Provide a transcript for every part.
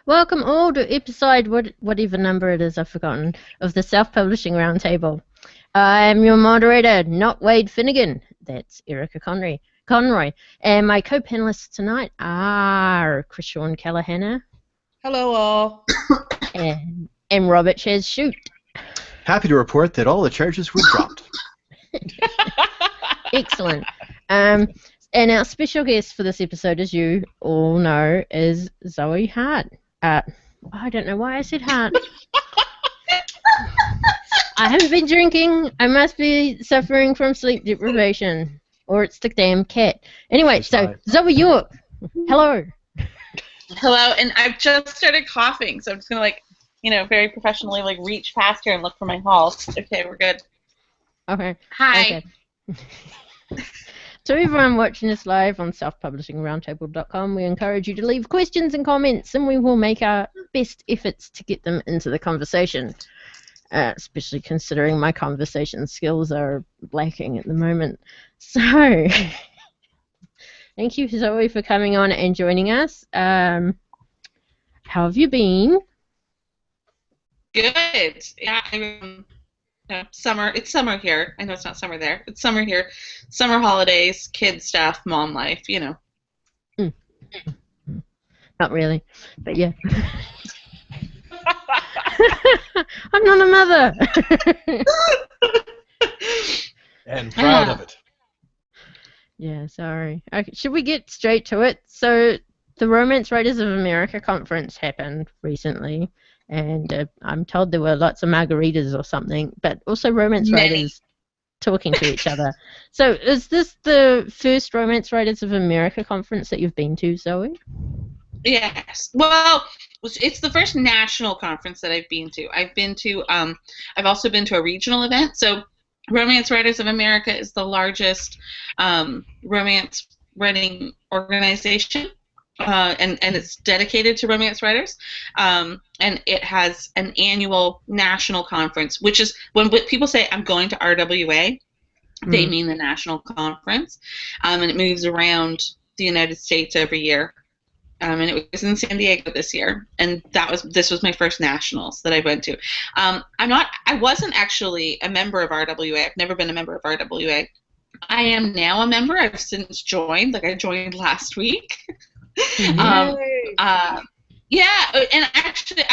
Welcome all to episode, whatever number it is, I've forgotten, of the Self-Publishing Roundtable. I'm your moderator, not Wade Finnegan. That's Erica Conroy. And my co-panelists tonight are Krishawn Callahan. Hello all. And Robert Chaz Shoot. Happy to report that all the charges were dropped. Excellent. And our special guest for this episode, as you all know, is Zoe Hart. I don't know why I said Hart. I haven't been drinking. I must be suffering from sleep deprivation. Or it's the damn cat. Anyway, so Zoe York. Hello. Hello, and I've just started coughing, so I'm just going to, very professionally, reach past here and look for my halls. Okay, we're good. Okay. Hi. Okay. To everyone watching us live on selfpublishingroundtable.com, we encourage you to leave questions and comments, and we will make our best efforts to get them into the conversation, especially considering my conversation skills are lacking at the moment. So, thank you, Zoe, for coming on and joining us. How have you been? Good. Yeah, summer. It's summer here. I know it's not summer there. It's summer here. Summer holidays, kids stuff, mom life, Not really, but yeah. I'm not a mother. And proud of it. Yeah, sorry. Okay, should we get straight to it? So, the Romance Writers of America conference happened recently. And I'm told there were lots of margaritas or something, but also romance writers talking to each other. So is this the first Romance Writers of America conference that you've been to, Zoe? Yes. Well, it's the first national conference that I've been to. I've also been to a regional event. So Romance Writers of America is the largest romance writing organization. And it's dedicated to romance writers, and it has an annual national conference, which is when people say I'm going to RWA, they mean the national conference, and it moves around the United States every year, and it was in San Diego this year, and this was my first nationals that I went to. I wasn't actually a member of RWA. I've never been a member of RWA. I am now a member. I've since joined. I joined last week. Yeah, and actually,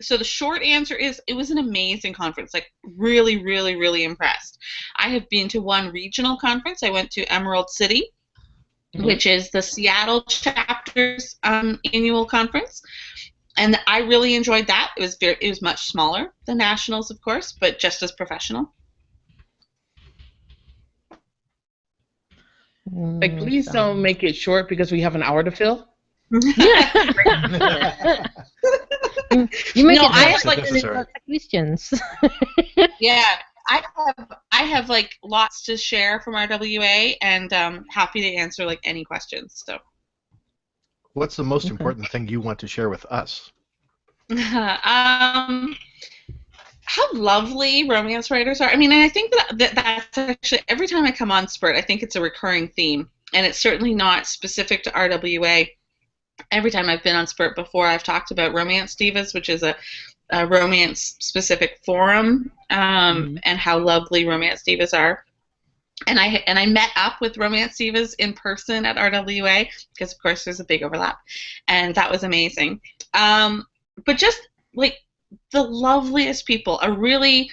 so the short answer is it was an amazing conference. Really, really, really impressed. I have been to one regional conference. I went to Emerald City, which is the Seattle chapter's annual conference, and I really enjoyed that. It was much smaller than nationals, of course, but just as professional. Please don't make it short because we have an hour to fill. You make it questions. Yeah, I have lots to share from RWA, and happy to answer any questions. So, what's the most important thing you want to share with us? How lovely romance writers are. I mean, and I think that's actually, every time I come on SPRT, I think it's a recurring theme, and it's certainly not specific to RWA. Every time I've been on SPRT before, I've talked about Romance Divas, which is a romance-specific forum, and how lovely Romance Divas are. And I met up with Romance Divas in person at RWA, because, of course, there's a big overlap, and that was amazing. But just, the loveliest people, a really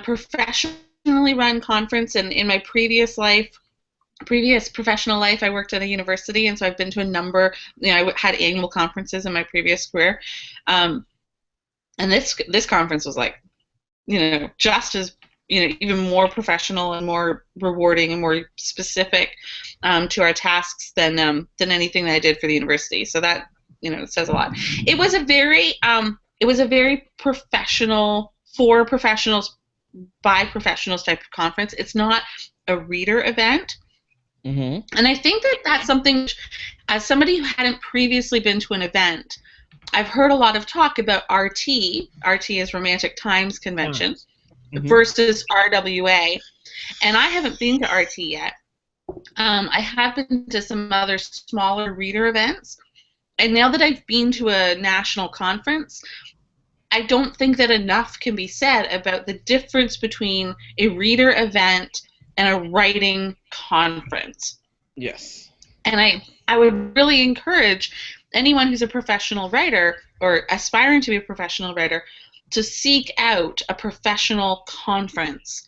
professionally run conference, and in my previous professional life, I worked at a university, and so I've been to a number, I had annual conferences in my previous career, and this conference was just as, even more professional and more rewarding and more specific to our tasks than anything that I did for the university. So that, it says a lot. It was a very professional, for professionals, by professionals type of conference. It's not a reader event. And I think that's something, as somebody who hadn't previously been to an event, I've heard a lot of talk about RT. RT is Romantic Times Convention, versus RWA. And I haven't been to RT yet. I have been to some other smaller reader events. and now that I've been to a national conference, I don't think that enough can be said about the difference between a reader event and a writing conference. Yes. And I would really encourage anyone who's a professional writer or aspiring to be a professional writer to seek out a professional conference,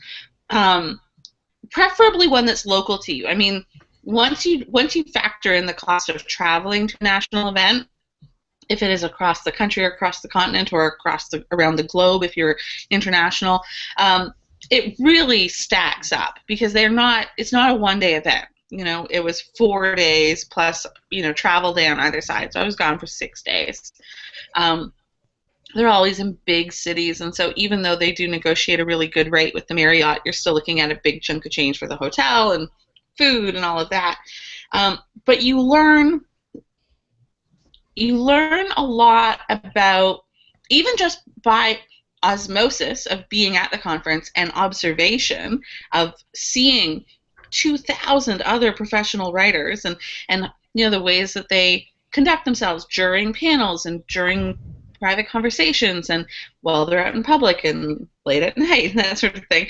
preferably one that's local to you. I mean, once you factor in the cost of traveling to a national event, if it is across the country or across the continent or around the globe, if you're international, it really stacks up because it's not a one-day event. You know, it was 4 days plus, you know, travel day on either side. So I was gone for 6 days. They're always in big cities, and so even though they do negotiate a really good rate with the Marriott, you're still looking at a big chunk of change for the hotel and food and all of that. But you learn a lot about, even just by osmosis of being at the conference and observation of seeing 2,000 other professional writers and you know, the ways that they conduct themselves during panels and during private conversations and while they're out in public and late at night and that sort of thing.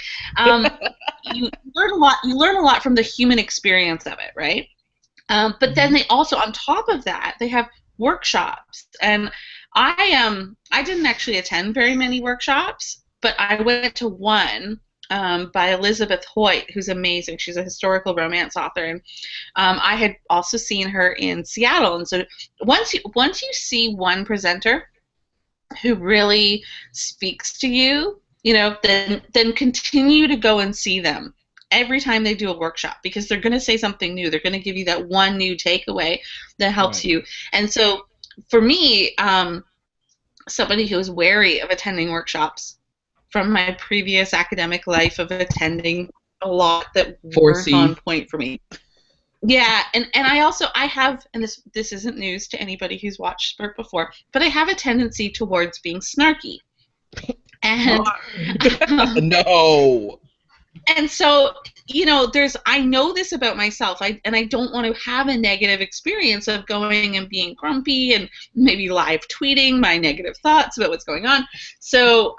You learn a lot. You learn a lot from the human experience of it, right? But then they also, on top of that, they have workshops. And I didn't actually attend very many workshops, but I went to one by Elizabeth Hoyt, who's amazing. She's a historical romance author, and I had also seen her in Seattle. And so once you see one presenter who really speaks to you, you know, then continue to go and see them every time they do a workshop, because they're going to say something new. They're going to give you that one new takeaway that helps you. And so for me, somebody who is wary of attending workshops from my previous academic life of attending a lot that weren't on point for me. Yeah, and I have, and this isn't news to anybody who's watched SPRT before, but I have a tendency towards being snarky. And no. And so, you know, I know this about myself, and I don't want to have a negative experience of going and being grumpy and maybe live tweeting my negative thoughts about what's going on. So,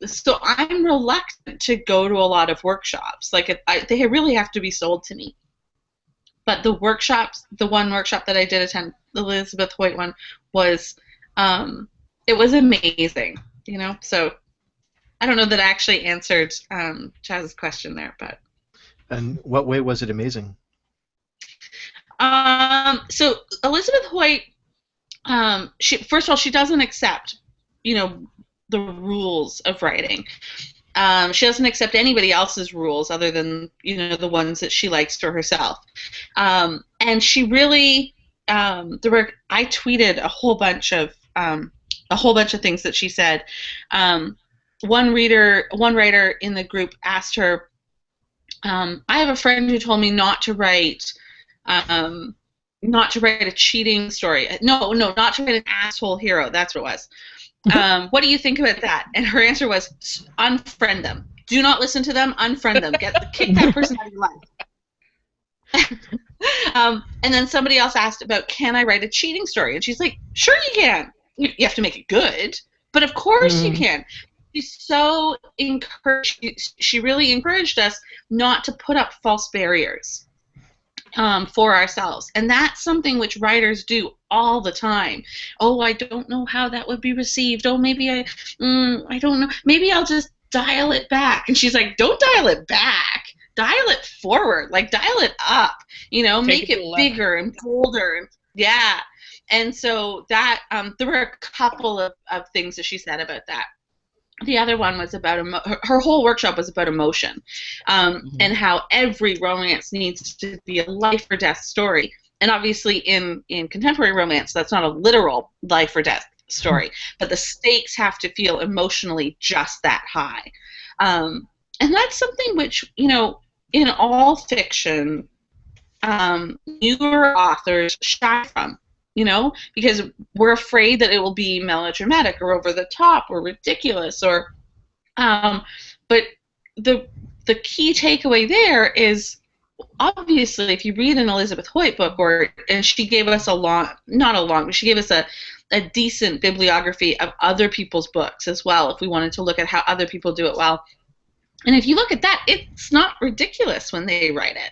so I'm reluctant to go to a lot of workshops. Like, they really have to be sold to me. But the one workshop that I did attend, the Elizabeth Hoyt one, was, it was amazing, you know, so I don't know that I actually answered Chaz's question there, but. And what way was it amazing? So Elizabeth Hoyt, first of all, she doesn't accept, you know, the rules of writing. She doesn't accept anybody else's rules other than, you know, the ones that she likes for herself. And she really, I tweeted a whole bunch of things that she said. One writer in the group asked her, I have a friend who told me not to write a cheating story. No, not to write an asshole hero. That's what it was. What do you think about that? And her answer was, unfriend them. Do not listen to them. Unfriend them. Kick that person out of your life. And then somebody else asked about, can I write a cheating story? And she's like, sure you can. You have to make it good, but of course you can. She's so encouraged. She really encouraged us not to put up false barriers for ourselves, and that's something which writers do all the time. Oh, I don't know how that would be received. Oh, maybe I don't know. Maybe I'll just dial it back. And she's like, don't dial it back. Dial it forward. Like, dial it up. You know, make it bigger and bolder. And, yeah. And so that there were a couple of things that she said about that. The other one was about her whole workshop was about emotion, and how every romance needs to be a life or death story. And obviously, in contemporary romance, that's not a literal life or death story, but the stakes have to feel emotionally just that high. And that's something which, you know, in all fiction, newer authors shy from. You know, because we're afraid that it will be melodramatic or over the top or ridiculous, or but the key takeaway there is obviously, if you read an Elizabeth Hoyt book, and she gave us but she gave us a decent bibliography of other people's books as well, if we wanted to look at how other people do it well. And if you look at that, it's not ridiculous when they write it.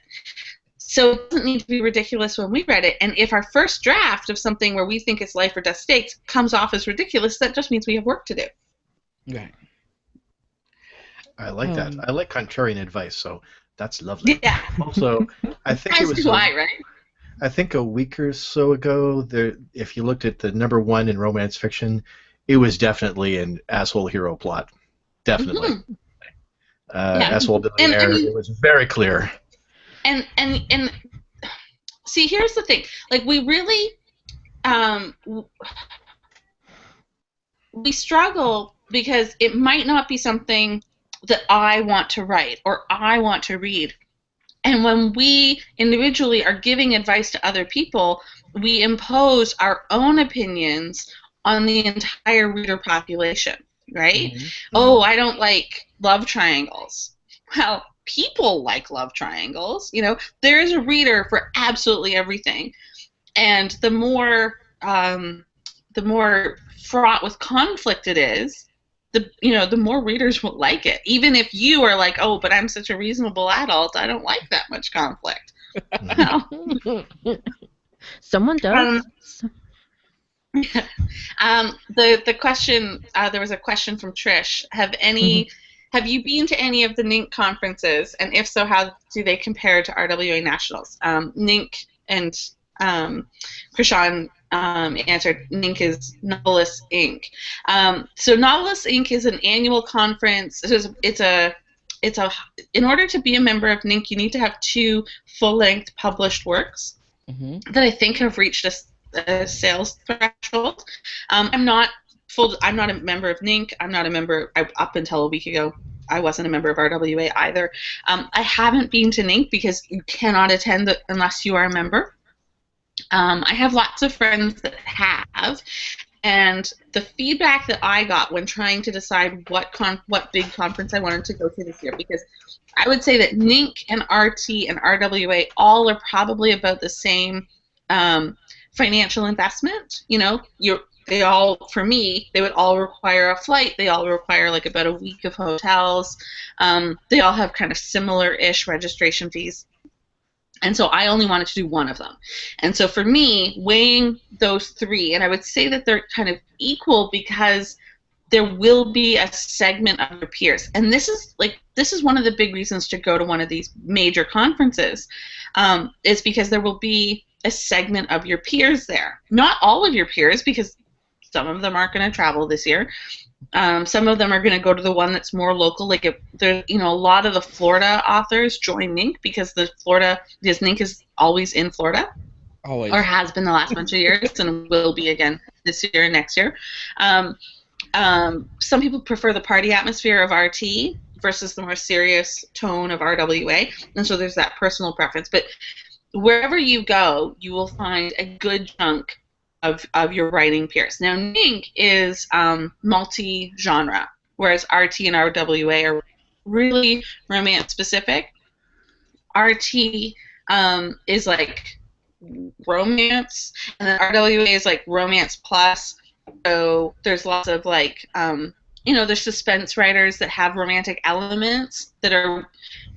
So it doesn't need to be ridiculous when we read it. And if our first draft of something where we think it's life or death stakes comes off as ridiculous, that just means we have work to do. Right. I like that. I like contrarian advice, so that's lovely. Yeah. Also, I think it was right? I think a week or so ago, if you looked at the #1 in romance fiction, it was definitely an asshole hero plot. Definitely. Mm-hmm. Asshole billionaire. It was very clear. And see, here's the thing. Like, we really we struggle because it might not be something that I want to write or I want to read. And when we individually are giving advice to other people, we impose our own opinions on the entire reader population, right? Mm-hmm. Oh, I don't like love triangles. Well, people like love triangles. You know, there is a reader for absolutely everything. And the more fraught with conflict it is, the more readers will like it. Even if you are like, oh, but I'm such a reasonable adult, I don't like that much conflict. Someone does. The question, there was a question from Trish. Have you been to any of the NINC conferences, and if so, how do they compare to RWA Nationals? NINC and Krishan answered, NINC is Nautilus Inc. So Nautilus Inc. is an annual conference. In order to be a member of NINC, you need to have 2 full-length published works that I think have reached a sales threshold. I'm not a member of NINC. I'm not a member. Up until a week ago, I wasn't a member of RWA either. I haven't been to NINC because you cannot attend unless you are a member. I have lots of friends that have, and the feedback that I got when trying to decide what big conference I wanted to go to this year, because I would say that NINC and RT and RWA all are probably about the same financial investment. You know, they all, for me, they would all require a flight. They all require like about a week of hotels. They all have kind of similar-ish registration fees. And so I only wanted to do one of them. And so for me, weighing those 3, and I would say that they're kind of equal because there will be a segment of your peers. And this is one of the big reasons to go to one of these major conferences, is because there will be a segment of your peers there. Not all of your peers, because some of them aren't going to travel this year. Some of them are going to go to the one that's more local. Like, a lot of the Florida authors join NINC because NINC is always in Florida. Always. Or has been the last bunch of years and will be again this year and next year. Some people prefer the party atmosphere of RT versus the more serious tone of RWA, and so there's that personal preference. But wherever you go, you will find a good chunk of your writing peers. Now, NINC is multi-genre, whereas RT and RWA are really romance-specific. RT is like romance, and then RWA is like romance plus. So there's lots of like, there's suspense writers that have romantic elements that are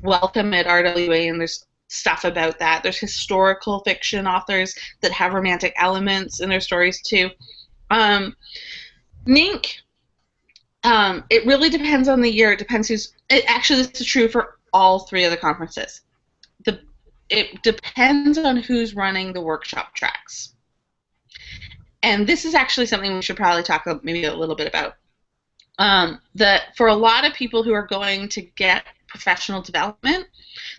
welcome at RWA, and there's stuff about that. There's historical fiction authors that have romantic elements in their stories too. NINC, it really depends on the year. It depends actually, this is true for all 3 of the conferences. It depends on who's running the workshop tracks. And this is actually something we should probably talk maybe a little bit about. That for a lot of people who are going to get professional development,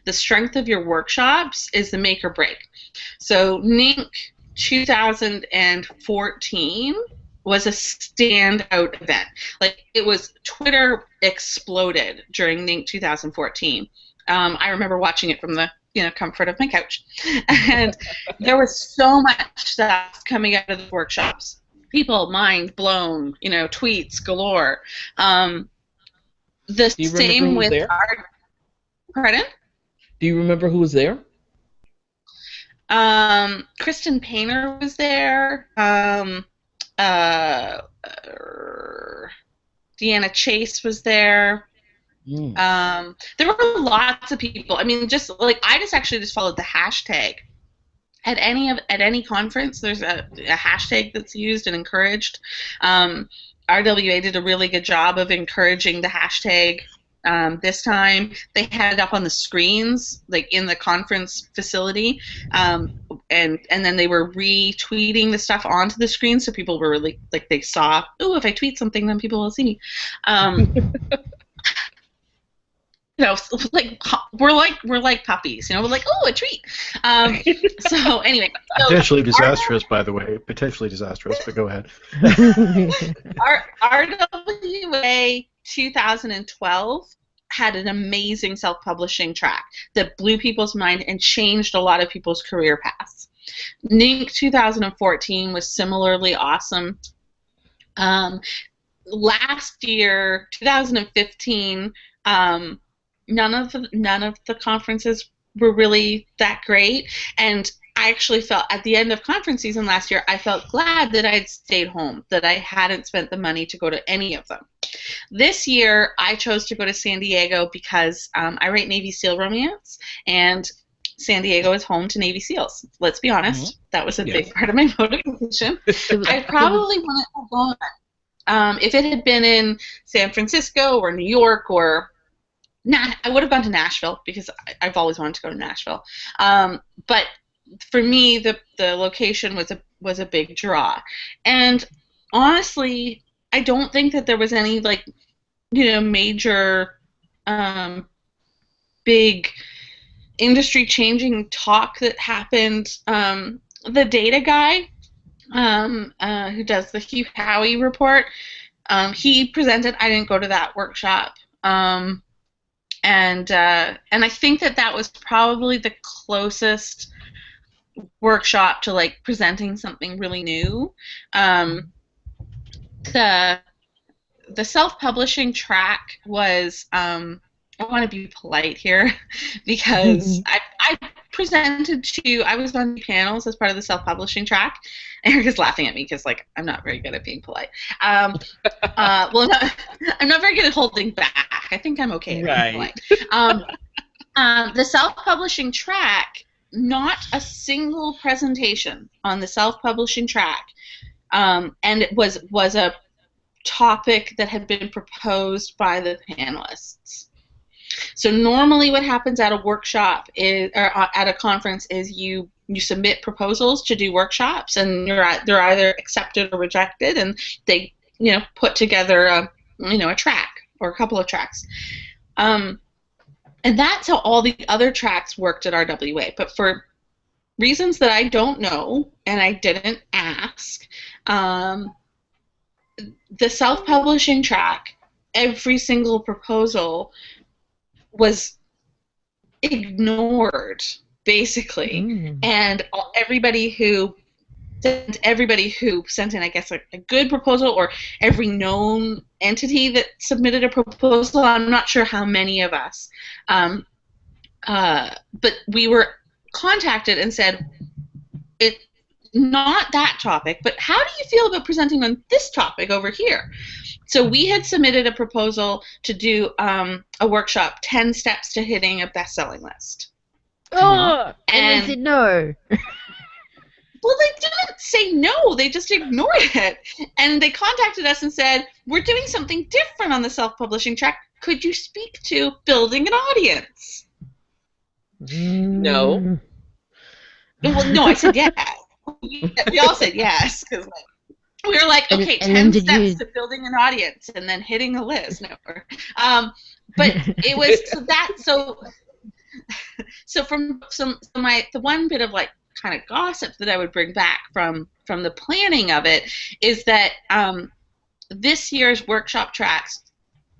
the strength of your workshops is the make or break. So NINC 2014 was a standout event. Like, it was, Twitter exploded during NINC 2014. I remember watching it from the comfort of my couch. And there was so much stuff coming out of the workshops. People mind blown, tweets galore. The same with our... Pardon? Do you remember who was there? Kristen Painter was there. Uh, Deanna Chase was there. There were lots of people. I mean, just like I actually just followed the hashtag. At any conference, there's a hashtag that's used and encouraged. RWA did a really good job of encouraging the hashtag. This time they had it up on the screens, like in the conference facility, and then they were retweeting the stuff onto the screen, so people were really like they saw, oh, if I tweet something, then people will see me. You know, like we're like puppies, you know, we're like, oh, a treat. So anyway, potentially disastrous, by the way, potentially disastrous. But go ahead. RWA 2012 had an amazing self-publishing track that blew people's mind and changed a lot of people's career paths. NINC 2014 was similarly awesome. Last year, 2015. None of the conferences were really that great, and I actually felt at the end of conference season last year, I felt glad that I had stayed home, that I hadn't spent the money to go to any of them. This year, I chose to go to San Diego because I write Navy SEAL romance, and San Diego is home to Navy SEALs. Let's be honest, that was a big part of my motivation. I probably wouldn't have gone. If it had been in San Francisco or New York or I would have gone to Nashville because I've always wanted to go to Nashville. But for me, the location was a big draw. And honestly, I don't think that there was any major big industry changing talk that happened. The data guy who does the Hugh Howey report, he presented. I didn't go to that workshop. And I think that was probably the closest workshop to presenting something really new. The self-publishing track was I want to be polite here because I presented I was on panels as part of the self-publishing track. Erica's laughing at me because I'm not very good at being polite. Well, no, I'm not very good at holding back. I think I'm okay at being polite. The self-publishing track, not a single presentation on the self-publishing track, and it was a topic that had been proposed by the panelists. So normally what happens at a workshop or at a conference is you submit proposals to do workshops, and they're either accepted or rejected, and they put together a track or a couple of tracks. And that's how all the other tracks worked at RWA. But for reasons that I don't know and I didn't ask, the self-publishing track, every single proposal was ignored, basically. And everybody who sent in, I guess, a good proposal, or every known entity that submitted a proposal, I'm not sure how many of us, but we were contacted and said, it's not that topic, but how do you feel about presenting on this topic over here? So we had submitted a proposal to do a workshop, 10 steps to hitting a best-selling list. Oh, and they said no. Well, they didn't say no. They just ignored it. And they contacted us and said, we're doing something different on the self-publishing track. Could you speak to building an audience? No. Well, no, I said yes. We all said yes. Because we were like, okay, 10 steps to building an audience and then hitting a list. No. But it was so from the one bit of kind of gossip that I would bring back from the planning of it is that this year's workshop tracks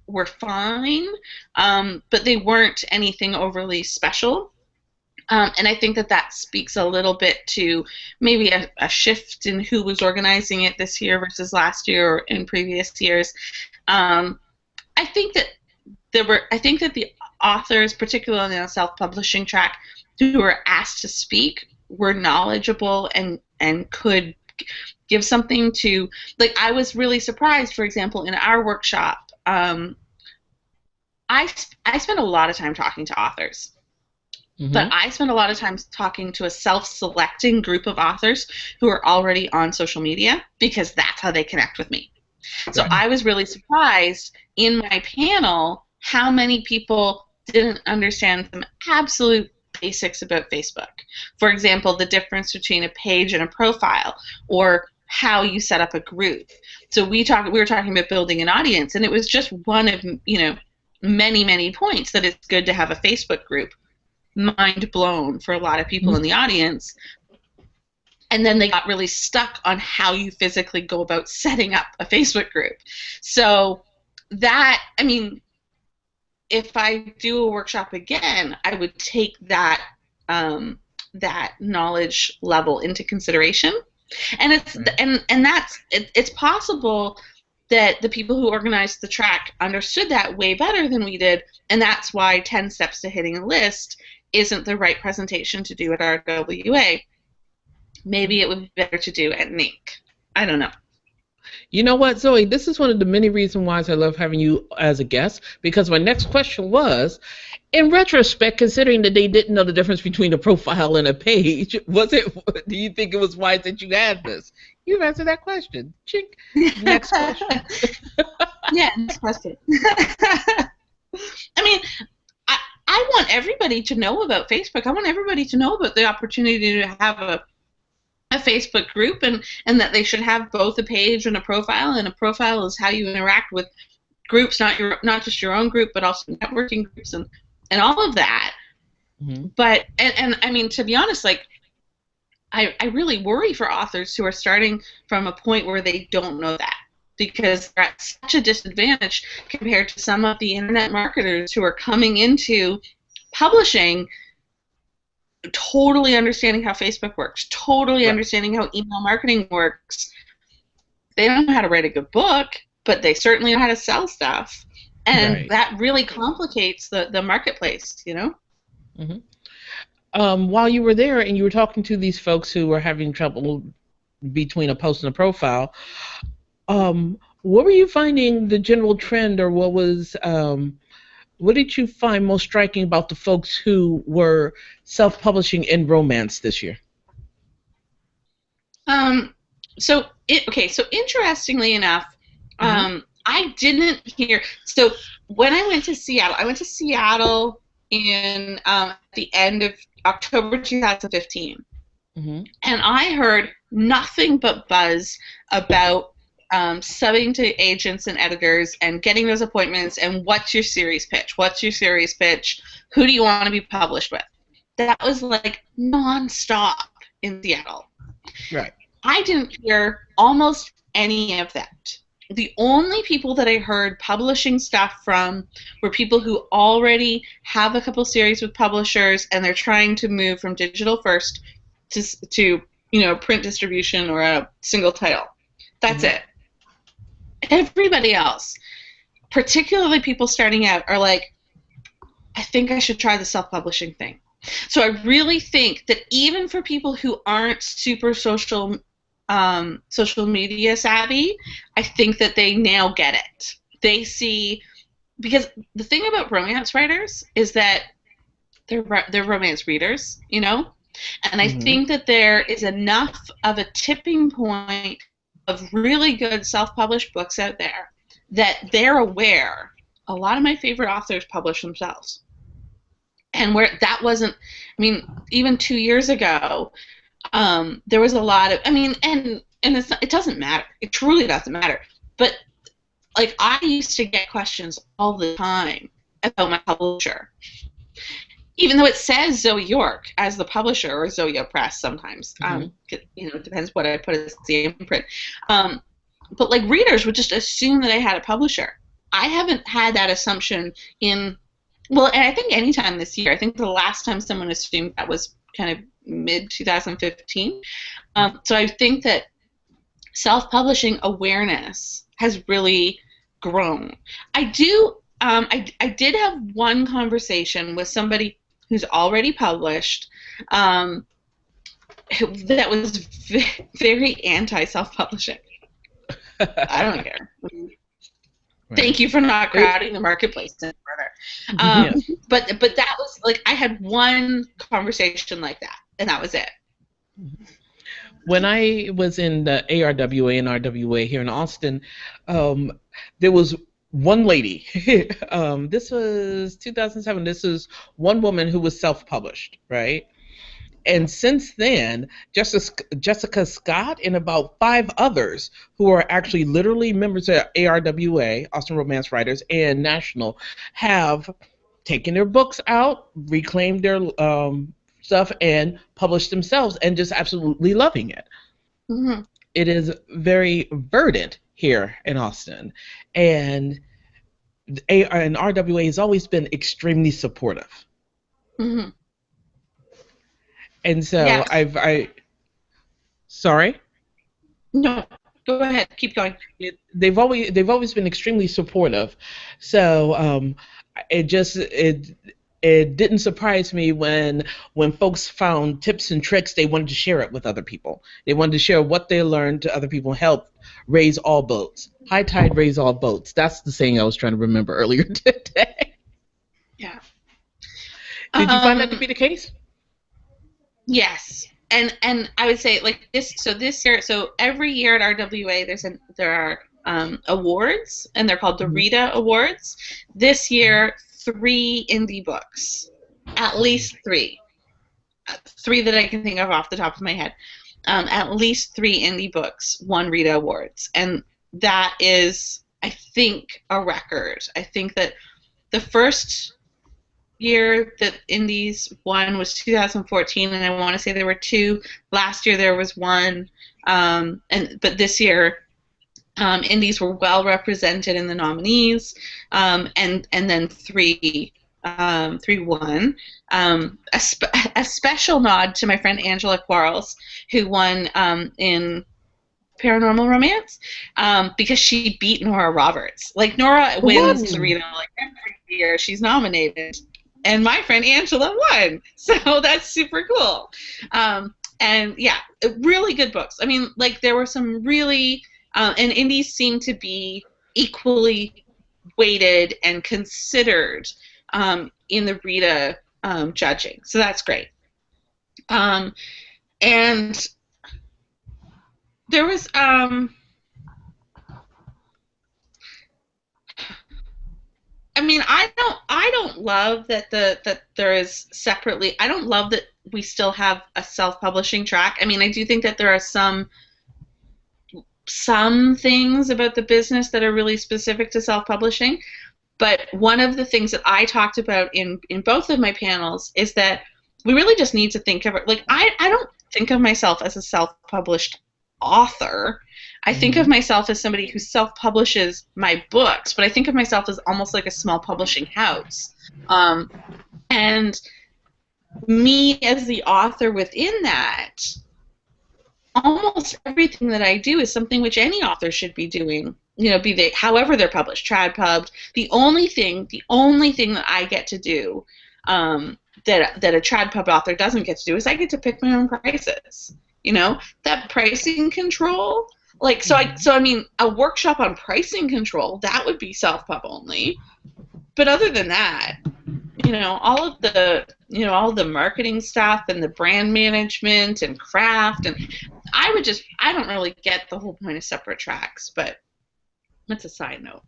were fine, but they weren't anything overly special. And I think that speaks a little bit to maybe a shift in who was organizing it this year versus last year or in previous years. I think that the authors, particularly on the self-publishing track, who were asked to speak were knowledgeable and could give something to, like, I was really surprised, for example, in our workshop, I spent a lot of time talking to authors. But I spent a lot of time talking to a self-selecting group of authors who are already on social media, because that's how they connect with me. So I was really surprised in my panel how many people didn't understand some absolute basics about Facebook. For example, the difference between a page and a profile, or how you set up a group. So we were talking about building an audience, and it was just one of, many, many points that it's good to have a Facebook group. Mind blown for a lot of people in the audience. And then they got really stuck on how you physically go about setting up a Facebook group. So that, I mean, if I do a workshop again, I would take that that knowledge level into consideration. And it's it's possible that the people who organized the track understood that way better than we did, and that's why 10 Steps to Hitting a List isn't the right presentation to do at RWA. Maybe it would be better to do at NINC. I don't know. You know what, Zoe? This is one of the many reasons why I love having you as a guest, because my next question was, in retrospect, considering that they didn't know the difference between a profile and a page, do you think it was wise that you had this? You've answered that question. Chink. Next question. Yeah, next question. I mean, I want everybody to know about Facebook. I want everybody to know about the opportunity to have a Facebook group, and that they should have both a page and a profile. And a profile is how you interact with groups, not just your own group, but also networking groups and all of that. But and I mean, to be honest, like, I really worry for authors who are starting from a point where they don't know that, because they're at such a disadvantage compared to some of the internet marketers who are coming into publishing totally understanding how Facebook works, totally understanding how email marketing works. They don't know how to write a good book, but they certainly know how to sell stuff. And that really complicates the marketplace, While you were there and you were talking to these folks who were having trouble between a post and a profile, what were you finding the general trend, or what did you find most striking about the folks who were self-publishing in romance this year? So interestingly enough, I didn't hear. So when I went to Seattle in the end of October 2015, and I heard nothing but buzz about subbing to agents and editors and getting those appointments, and what's your series pitch? What's your series pitch? Who do you want to be published with? That was like nonstop in Seattle. Right. I didn't hear almost any of that. The only people that I heard publishing stuff from were people who already have a couple series with publishers, and they're trying to move from digital first to print distribution or a single title. That's it. Everybody else, particularly people starting out, are like, I think I should try the self-publishing thing. So I really think that even for people who aren't super social media savvy, I think that they now get it. They see, because the thing about romance writers is that they're romance readers, and I think that there is enough of a tipping point of really good self-published books out there that they're aware. A lot of my favorite authors publish themselves. And where that wasn't, even 2 years ago, there was a lot of, and it doesn't matter. It truly doesn't matter. But, like, I used to get questions all the time about my publisher. Even though it says Zoe York as the publisher, or Zoe York Press sometimes. It depends what I put as the imprint. But, like, readers would just assume that I had a publisher. I haven't had that assumption and I think any time this year. I think the last time someone assumed that was kind of mid-2015. So I think that self-publishing awareness has really grown. I do I did have one conversation with somebody who's already published that was very anti-self-publishing. I don't care. Thank you for not crowding the marketplace any further. But that was like, I had one conversation like that, and that was it. When I was in the ARWA and RWA here in Austin, there was one lady. This was 2007. This is one woman who was self-published, right? And since then, Jessica Scott and about 5 others who are actually literally members of ARWA, Austin Romance Writers, and National, have taken their books out, reclaimed their stuff, and published themselves, and just absolutely loving it. Mm-hmm. It is very verdant here in Austin, and RWA has always been extremely supportive. Mm-hmm. And so yes. Sorry? No, go ahead. Keep going. They've always been extremely supportive. So it didn't surprise me when folks found tips and tricks, they wanted to share it with other people. They wanted to share what they learned to other people, help raise all boats. High tide raise all boats. That's the saying I was trying to remember earlier today. Yeah. Did you find that to be the case? Yes, and I would say like this. So this year, so every year at RWA, there are awards, and they're called the Rita Awards. This year, 3 indie books, at least 3 that I can think of off the top of my head. At least 3 indie books won Rita Awards, and that is, I think, a record. I think that the first year that indies won was 2014, and I want to say there were 2. Last year there was 1, but this year indies were well represented in the nominees, and then 3 won. A special nod to my friend Angela Quarles, who won in Paranormal Romance, because she beat Nora Roberts. Like, Nora wins the Rita like every year she's nominated, and my friend Angela won, so that's super cool. And yeah, really good books. I mean, like, there were some really, and indies seem to be equally weighted and considered in the Rita judging, so that's great. And there was I mean, I don't love that that there is separately. I don't love that we still have a self-publishing track. I mean, I do think that there are some things about the business that are really specific to self-publishing. But one of the things that I talked about in both of my panels is that we really just need to think of it. Like, I don't think of myself as a self-published author. I think of myself as somebody who self-publishes my books, but I think of myself as almost like a small publishing house. And me as the author within that, almost everything that I do is something which any author should be doing. You know, be they however they're published, trad-pubbed. The only thing that I get to do that a trad-pub author doesn't get to do is I get to pick my own prices. You know, that pricing control. Like, so I mean, a workshop on pricing control, that would be self-pub only. But other than that, you know, all of the marketing stuff and the brand management and craft, and I don't really get the whole point of separate tracks, but that's a side note.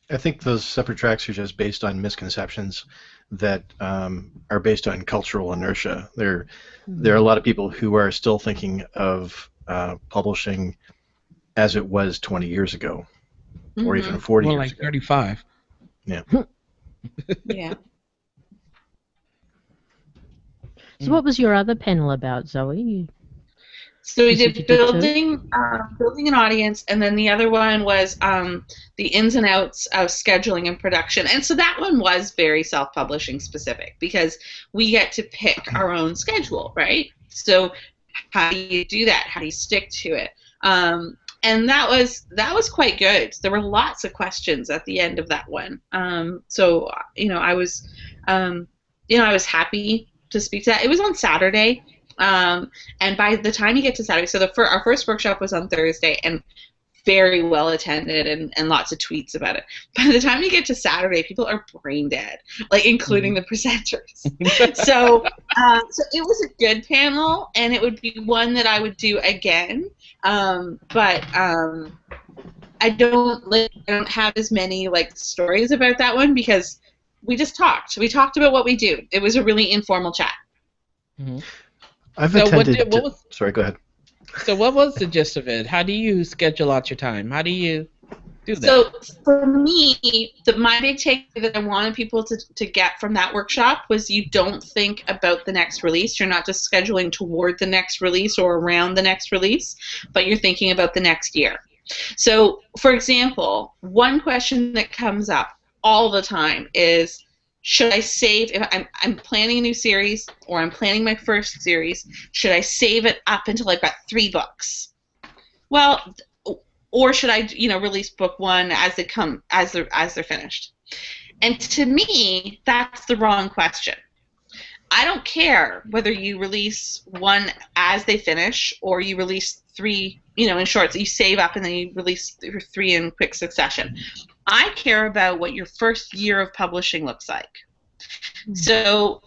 I think those separate tracks are just based on misconceptions that are based on cultural inertia. There are a lot of people who are still thinking of publishing as it was 20 years ago, or even 40 years ago. 35. Yeah. Yeah. So what was your other panel about, Zoe? So we did building an audience, and then the other one was the ins and outs of scheduling and production. And so that one was very self-publishing specific, because we get to pick our own schedule, right? So how do you do that? How do you stick to it? And that was quite good. There were lots of questions at the end of that one. So I was I was happy to speak to that. It was on Saturday, and by the time you get to Saturday, so our first workshop was on Thursday, and very well attended, and lots of tweets about it. By the time you get to Saturday, people are brain dead, like including the presenters. So it was a good panel, and it would be one that I would do again. But I don't have as many like stories about that one because we just talked. We talked about what we do. It was a really informal chat. Mm-hmm. I've attended. Sorry, go ahead. So what was the gist of it? How do you schedule out your time? How do you do that? So for me, my big takeaway that I wanted people to get from that workshop was you don't think about the next release. You're not just scheduling toward the next release or around the next release, but you're thinking about the next year. So, for example, one question that comes up all the time is, should I save, if I'm planning a new series or I'm planning my first series, should I save it up until I've got 3 books? Well, or should I, release book 1 as they're finished? And to me, that's the wrong question. I don't care whether you release 1 as they finish or you release 3, in shorts. You save up and then you release 3 in quick succession. I care about what your first year of publishing looks like. So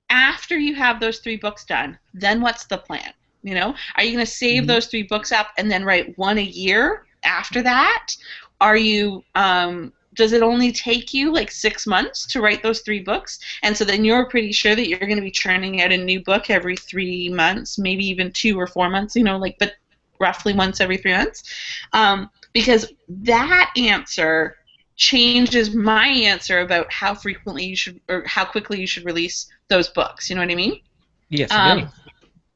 after you have those 3 books done, then what's the plan? Are you going to save those 3 books up and then write 1 a year after that? Are you does it only take you like 6 months to write those 3 books? And so then you're pretty sure that you're going to be churning out a new book every 3 months, maybe even 2 or 4 months, but roughly once every 3 months. Because that answer changes my answer about how frequently you should or how quickly you should release those books. You know what I mean? Yes, I do.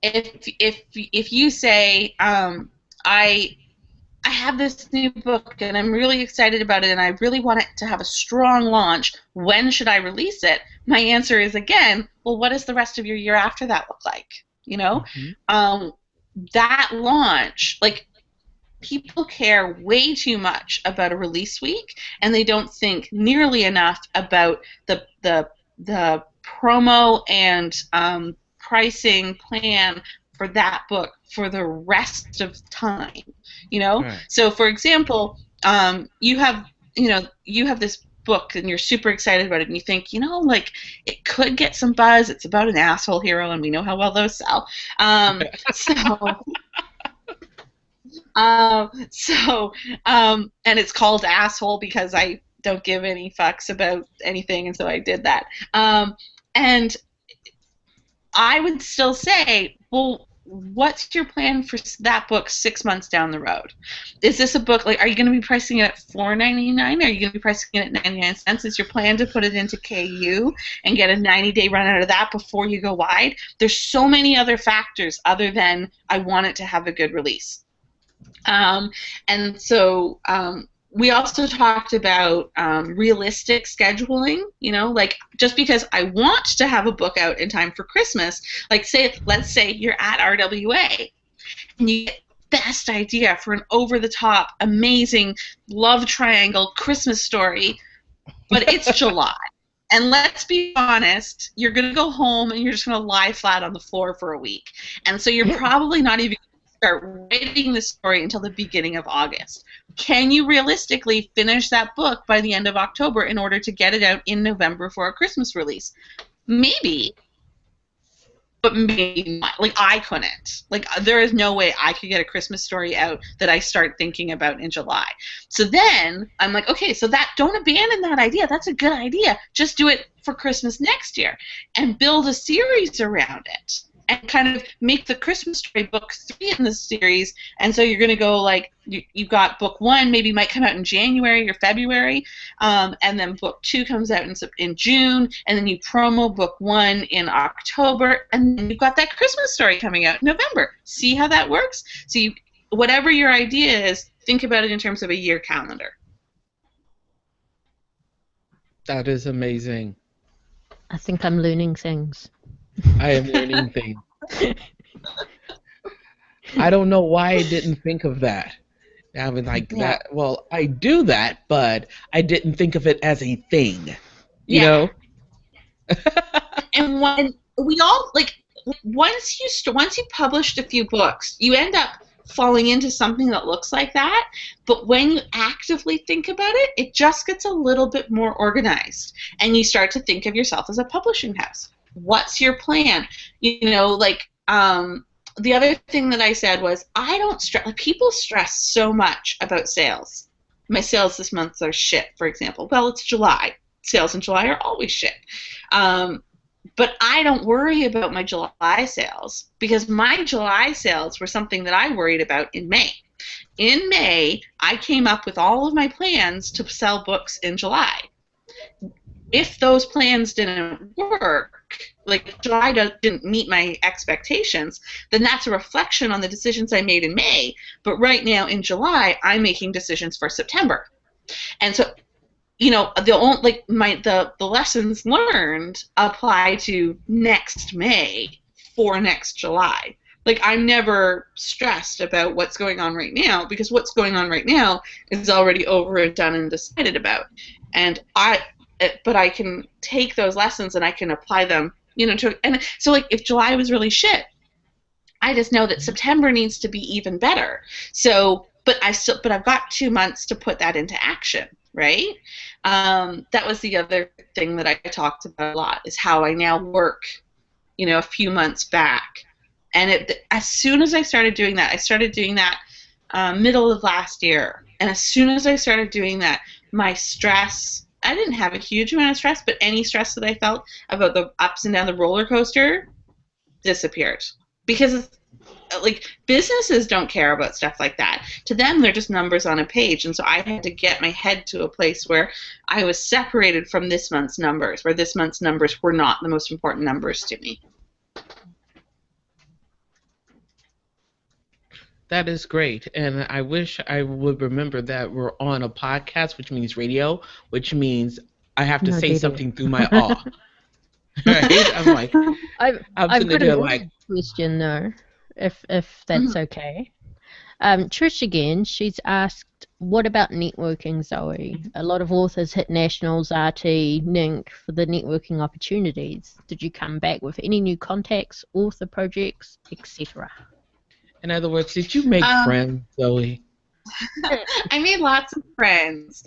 If you say I have this new book and I'm really excited about it and I really want it to have a strong launch, when should I release it? My answer is again, well, what does the rest of your year after that look like? That launch, like, people care way too much about a release week, and they don't think nearly enough about the promo and pricing plan for that book for the rest of time. Right. So, for example, you have this book and you're super excited about it, and you think, it could get some buzz. It's about an asshole hero, and we know how well those sell. And it's called Asshole because I don't give any fucks about anything, and so I did that. And I would still say, well, what's your plan for that book 6 months down the road? Is this a book, like, are you going to be pricing it at $4.99? Are you going to be pricing it at 99 cents? Is your plan to put it into KU and get a 90-day run out of that before you go wide? There's so many other factors other than I want it to have a good release. And so we also talked about realistic scheduling, like, just because I want to have a book out in time for Christmas, like, let's say you're at RWA and you get the best idea for an over-the-top, amazing love triangle Christmas story, but it's July. And let's be honest, you're going to go home and you're just going to lie flat on the floor for a week. And so you're probably not even start writing the story until the beginning of August. Can you realistically finish that book by the end of October in order to get it out in November for a Christmas release? Maybe, but maybe not. Like, I couldn't. Like, there is no way I could get a Christmas story out that I start thinking about in July. So then I'm like, okay, so don't abandon that idea. That's a good idea. Just do it for Christmas next year and build a series around it. And kind of make the Christmas story book 3 in the series, and so you're going to go, like, you've got book 1 maybe might come out in January or February, and then book 2 comes out in June, and then you promo book 1 in October, and then you've got that Christmas story coming out in November. See how that works? So whatever your idea is, think about it in terms of a year calendar. That is amazing. I think I'm learning things. I am learning things. I don't know why I didn't think of that. I was like Yeah. that. Well, I do that, but I didn't think of it as a thing. You Yeah. know? And when we all like once you published a few books, you end up falling into something that looks like that. But when you actively think about it, it just gets a little bit more organized, and you start to think of yourself as a publishing house. What's your plan? You know, like the other thing that I said was I don't stress. Like, people stress so much about sales. My sales this month are shit, for example. Well, it's July. Sales in July are always shit. But I don't worry about my July sales, because my July sales were something that I worried about in May. In May, I came up with all of my plans to sell books in July. If those plans didn't work, like July didn't meet my expectations, then that's a reflection on the decisions I made in May. But right now in July, I'm making decisions for September. And so, you know, the lessons learned apply to next May for next July. Like, I'm never stressed about what's going on right now, because what's going on right now is already over and done and decided about. And but I can take those lessons and I can apply them, you know, and so, like, if July was really shit, I just know that September needs to be even better. So, but I've got 2 months to put that into action. Right? That was the other thing that I talked about a lot, is how I now work, you know, a few months back. And as soon as I started doing that, middle of last year. And as soon as I started doing that, my stress, I didn't have a huge amount of stress, but any stress that I felt about the ups and downs of the roller coaster disappeared. Because like, businesses don't care about stuff like that. To them, they're just numbers on a page. And so I had to get my head to a place where I was separated from this month's numbers, where this month's numbers were not the most important numbers to me. That is great. And I wish I would remember that we're on a podcast, which means radio, which means I have to say something through my awe. Right? I'm like, I've sitting got there a like, question though, if that's okay. Trish again, she's asked, what about networking, Zoe? A lot of authors hit nationals, RT, NINC for the networking opportunities. Did you come back with any new contacts, author projects, etc.? in other words, did you make friends, Zoe? I made lots of friends.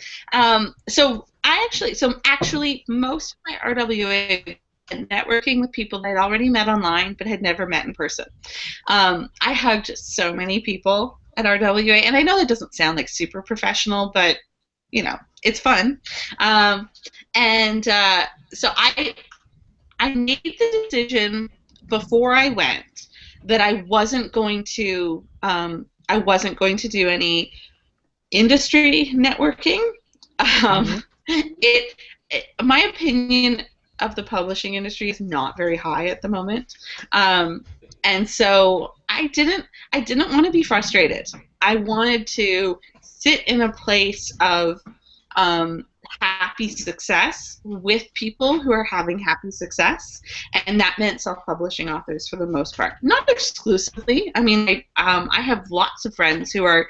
So actually, most of my RWA networking with people that I'd already met online but had never met in person. I hugged so many people at RWA, and I know that doesn't sound like super professional, but you know, it's fun. So I made the decision before I went that I wasn't going to do any industry networking. My opinion of the publishing industry is not very high at the moment, and so I didn't want to be frustrated. I wanted to sit in a place of happy success with people who are having happy success, and that meant self-publishing authors for the most part, not exclusively. I mean, I have lots of friends who are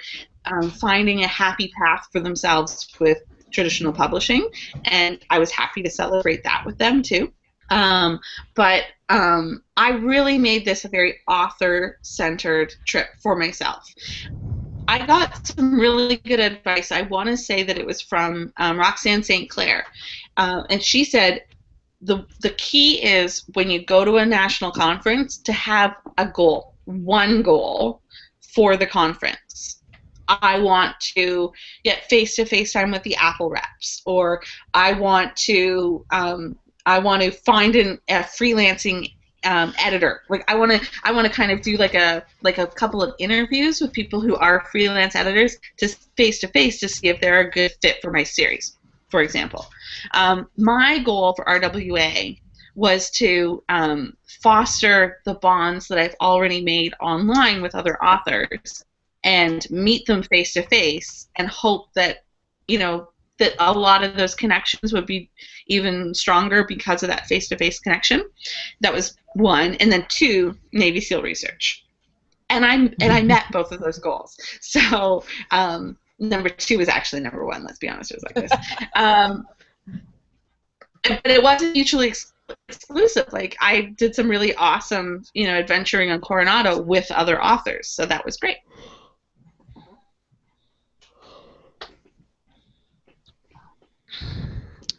finding a happy path for themselves with traditional publishing, and I was happy to celebrate that with them too. But I really made this a very author-centered trip for myself. I got some really good advice. I want to say that it was from Roxanne St. Clair, and she said the key is, when you go to a national conference, to have a goal, one goal for the conference. I want to get face-to-face time with the Apple reps, or I want to find a freelancing editor. Like, I want to kind of do like a couple of interviews with people who are freelance editors, to face-to-face, to see if they're a good fit for my series, for example. My goal for RWA was to foster the bonds that I've already made online with other authors, and meet them face-to-face, and hope that, you know, that a lot of those connections would be even stronger because of that face-to-face connection. That was one. And then two, Navy SEAL research. and I met both of those goals. So number 2 was actually number 1. Let's be honest, it was like this. But it wasn't mutually exclusive. Like, I did some really awesome, adventuring on Coronado with other authors, so that was great.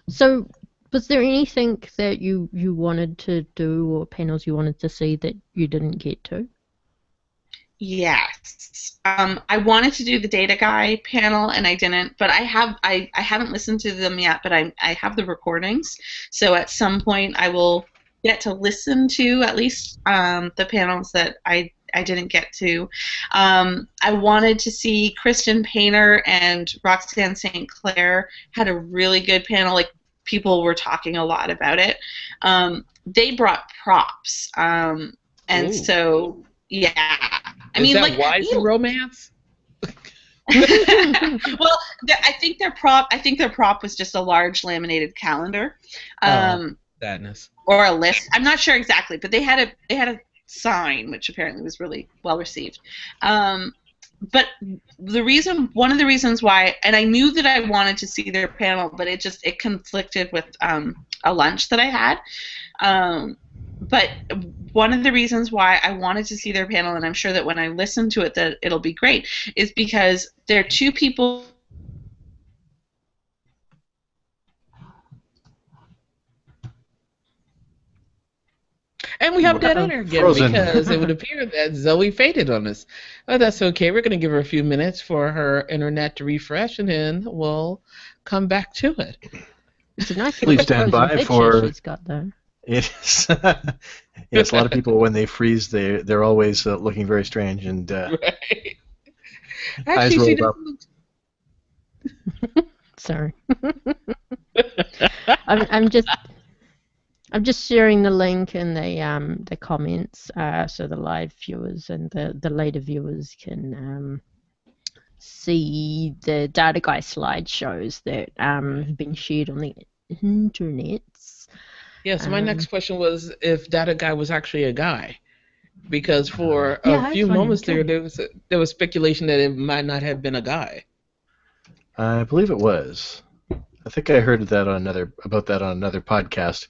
So, was there anything that you wanted to do or panels you wanted to see that you didn't get to? Yes. I wanted to do the data guy panel and I didn't, but I haven't listened to them yet, but I have the recordings. So at some point I will get to listen to at least the panels that I didn't get to. I wanted to see Kristen Painter and Roxanne St. Clair had a really good panel. Like, people were talking a lot about it. They brought props. And Ooh. So, yeah. Is that like, wise in romance? Well, I think their prop was just a large laminated calendar, sadness, or a list. I'm not sure exactly, but they had a sign, which apparently was really well received. But one of the reasons why, and I knew that I wanted to see their panel, but it conflicted with a lunch that I had. But one of the reasons why I wanted to see their panel, and I'm sure that when I listen to it that it'll be great, is because they're 2 people. And we have dead air again because it would appear that Zoe faded on us. But that's okay. We're going to give her a few minutes for her internet to refresh, and then we'll come back to it. It's a nice. Please stand by for. She's got there. It is. Yes, a lot of people when they freeze, they're always looking very strange and right. eyes rolled up. Sorry. I'm just sharing the link in the comments, so the live viewers and the later viewers can see the data guy slideshows that have been shared on the internet. Yes, my next question was if Data Guy was actually a guy, because for a few moments there was speculation that it might not have been a guy. I believe it was. I think I heard about that on another podcast.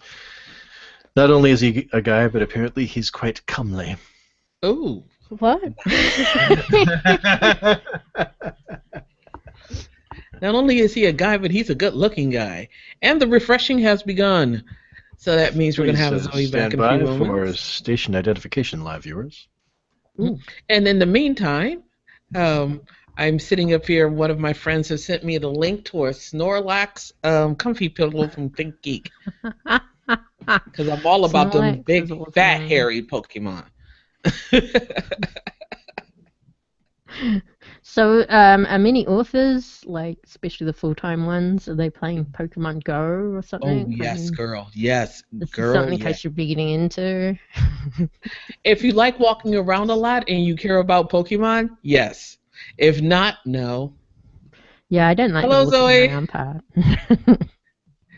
Not only is he a guy, but apparently he's quite comely. Oh. What? Not only is he a guy, but he's a good-looking guy. And the refreshing has begun. So that means we're going to have Zoe back in a few moments. Stand by for station identification, live viewers. Ooh. And in the meantime, I'm sitting up here. One of my friends has sent me the link to a Snorlax comfy pillow from Think Geek. Because I'm all about them big, fat, hairy Pokemon. So, are many authors, like especially the full-time ones, are they playing Pokemon Go or something? Oh yes, girl. Yes, this girl. Is something I should be getting into. If you like walking around a lot and you care about Pokemon, yes. If not, no. Yeah, I don't like Hello, the Zoe. around part.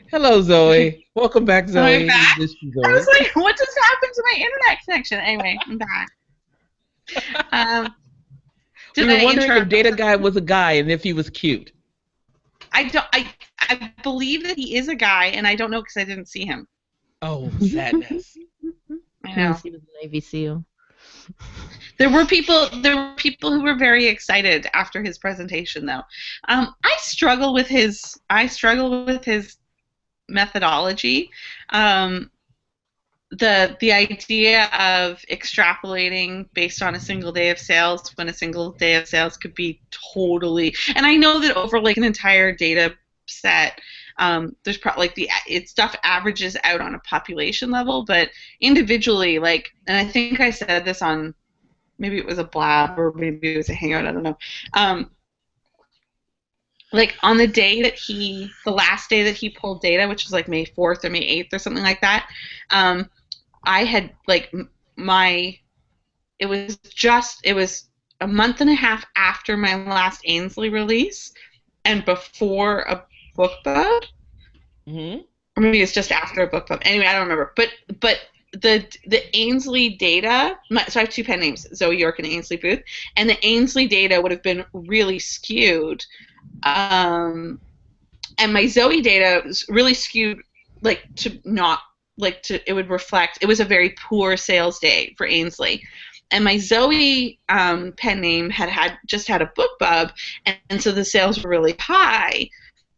Hello, Zoe. Welcome back, Zoe. I'm back. I was like, what just happened to my internet connection? Anyway, I'm back. We were wondering if Data Guy was a guy and if he was cute. I believe that he is a guy, and I don't know because I didn't see him. Oh, sadness. I know. He was a Navy SEAL. There were people who were very excited after his presentation, though. I struggle with his methodology. The idea of extrapolating based on a single day of sales when a single day of sales could be totally, and I know that over like an entire data set, there's probably stuff averages out on a population level, but individually, like, and I think I said this on, maybe it was a blab or maybe it was a hangout, I don't know. Like on the last day that he pulled data, which was like May 4th or May 8th or something like that, I had like it was a month and a half after my last Ainsley release and before a book bug. Mm-hmm. Or maybe it's just after a book bug. Anyway, I don't remember. But the Ainsley data. So I have two pen names, Zoe York and Ainsley Booth, and the Ainsley data would have been really skewed. And my Zoe data was really skewed, like to not like to it would reflect. It was a very poor sales day for Ainsley, and my Zoe pen name had just had a book bub, and so the sales were really high.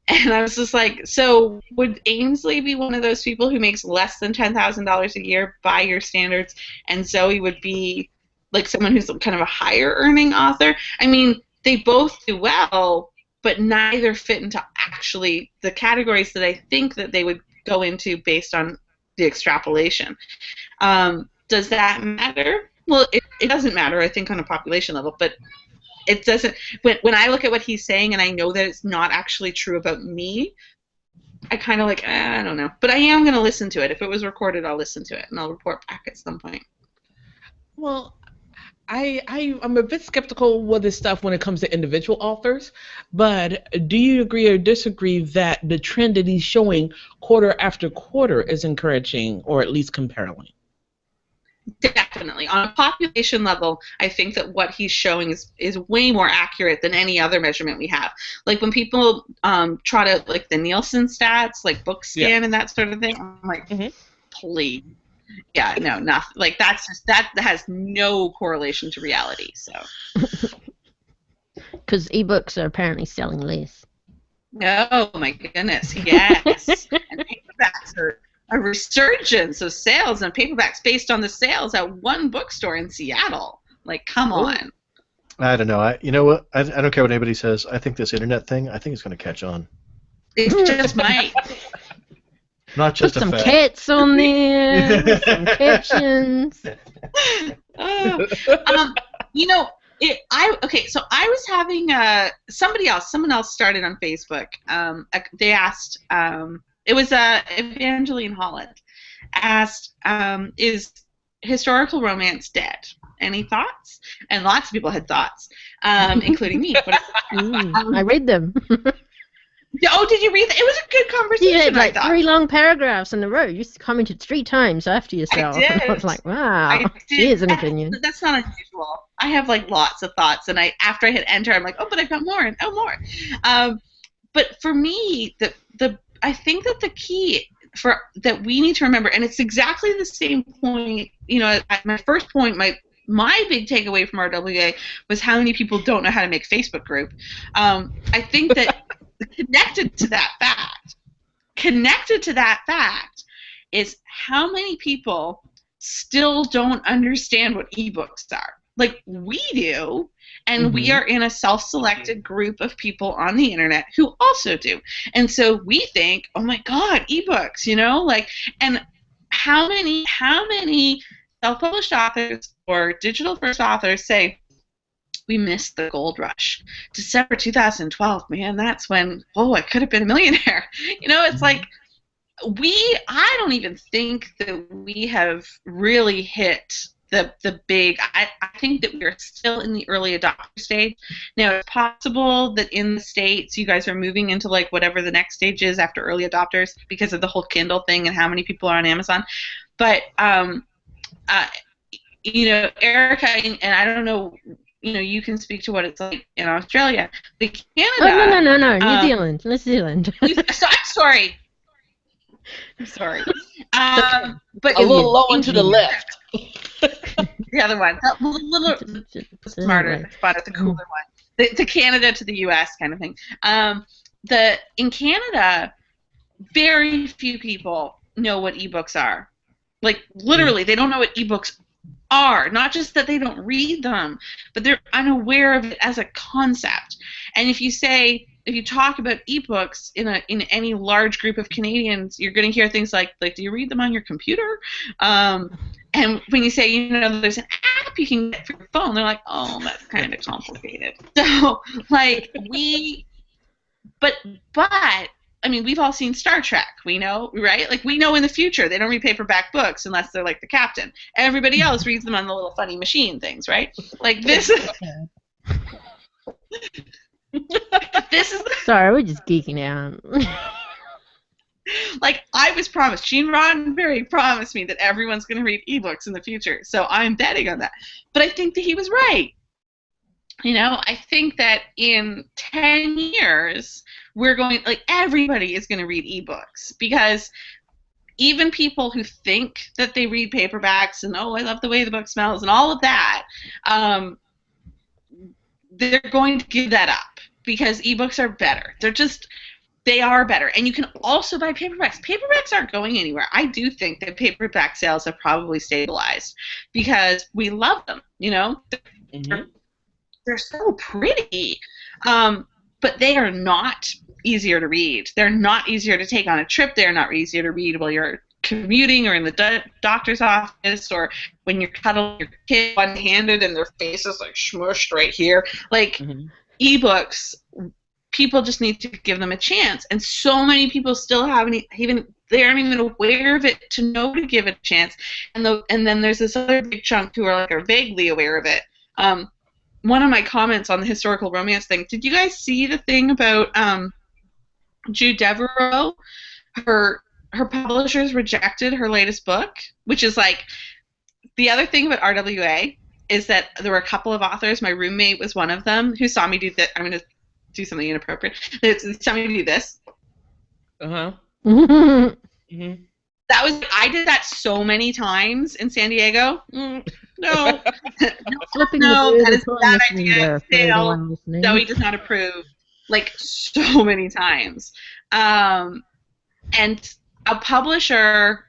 And I was just like, so would Ainsley be one of those people who makes less than $10,000 a year by your standards, and Zoe would be like someone who's kind of a higher earning author? I mean, they both do well, but neither fit into actually the categories that I think that they would go into based on the extrapolation. Does that matter? Well, it doesn't matter, I think, on a population level, but it doesn't. When I look at what he's saying and I know that it's not actually true about me, I kind of like, I don't know. But I am going to listen to it. If it was recorded, I'll listen to it and I'll report back at some point. Well, I'm a bit skeptical with this stuff when it comes to individual authors, but do you agree or disagree that the trend that he's showing quarter after quarter is encouraging or at least compelling? Definitely. On a population level, I think that what he's showing is way more accurate than any other measurement we have. Like when people try to, like the Nielsen stats, like book scan and that sort of thing, I'm like, please. Yeah, no, nothing. Like that's just, that has no correlation to reality. So. Because ebooks are apparently selling less. Oh my goodness, yes. And paperbacks are a resurgence of sales and paperbacks based on the sales at one bookstore in Seattle. Like, come on. I don't know. You know what? I don't care what anybody says. I think this internet thing, I think it's going to catch on. It just might. Not just Put a some fact. cats on there, some captions. You know, so I was having someone else started on Facebook. They asked, it was Evangeline Holland asked, is historical romance dead? Any thoughts? And lots of people had thoughts, including me. I read them. Oh, did you read that? It was a good conversation. You had like I thought. 3 long paragraphs in a row. You commented 3 times after yourself. I did. I was like, wow, she has an opinion. That's not unusual. I have like lots of thoughts, and after I hit enter, I'm like, oh, but I've got more, and more. But for me, I think that the key that we need to remember, and it's exactly the same point. You know, at my first point, my big takeaway from RWA was how many people don't know how to make a Facebook group. I think that connected to that fact is how many people still don't understand what ebooks are. Like we do, and we are in a self-selected group of people on the internet who also do. And so we think, oh my God, ebooks, you know, like, and how many self-published authors or digital-first authors say, we missed the gold rush. December 2012, man, that's when, I could have been a millionaire. You know, it's like I don't even think that we have really hit the big, I think that we're still in the early adopter stage. Now, it's possible that in the States you guys are moving into like whatever the next stage is after early adopters because of the whole Kindle thing and how many people are on Amazon. But, you know, Erica, and I don't know, you know, you can speak to what it's like in Australia. But Canada. Oh, no. New Zealand. I'm sorry. But a little low and to the left. The other one. A little smarter, but the cooler one. The Canada to the U.S. kind of thing. In Canada, very few people know what ebooks are. Like, literally, they don't know what ebooks are. Not just that they don't read them, but they're unaware of it as a concept. And if you talk about ebooks in any large group of Canadians, you're going to hear things like, do you read them on your computer? And when you say, you know, there's an app you can get for your phone, they're like, oh, that's kind of complicated. So, like, but I mean, we've all seen Star Trek, we know, right? Like, we know in the future they don't read paperback books unless they're like the captain. Everybody else reads them on the little funny machine things, right? Like, this is... Sorry, we're just geeking out. like, I was promised, Gene Roddenberry promised me that everyone's going to read ebooks in the future, so I'm betting on that. But I think that he was right. You know, I think that in 10 years, we're going, like, everybody is going to read ebooks, because even people who think that they read paperbacks and, oh, I love the way the book smells and all of that, they're going to give that up because ebooks are better. They are better. And you can also buy paperbacks. Paperbacks aren't going anywhere. I do think that paperback sales have probably stabilized because we love them, you know? Mm-hmm. They're so pretty, but they are not easier to read. They're not easier to take on a trip. They're not easier to read while you're commuting or in the doctor's office, or when you're cuddling your kid one-handed and their face is like smushed right here. Like, ebooks, people just need to give them a chance, and so many people still haven't even, they aren't even aware of it to know to give it a chance. And then there's this other big chunk who are vaguely aware of it. One of my comments on the historical romance thing, did you guys see the thing about Jude Devereaux? Her publishers rejected her latest book, which is like, the other thing about RWA is that there were a couple of authors, my roommate was one of them, who saw me do that. I'm going to do something inappropriate. They saw me do this. Mm-hmm. That was, I did that so many times in San Diego. No, that is a bad idea. Sale. Zoe does not approve. Like, so many times. And a publisher,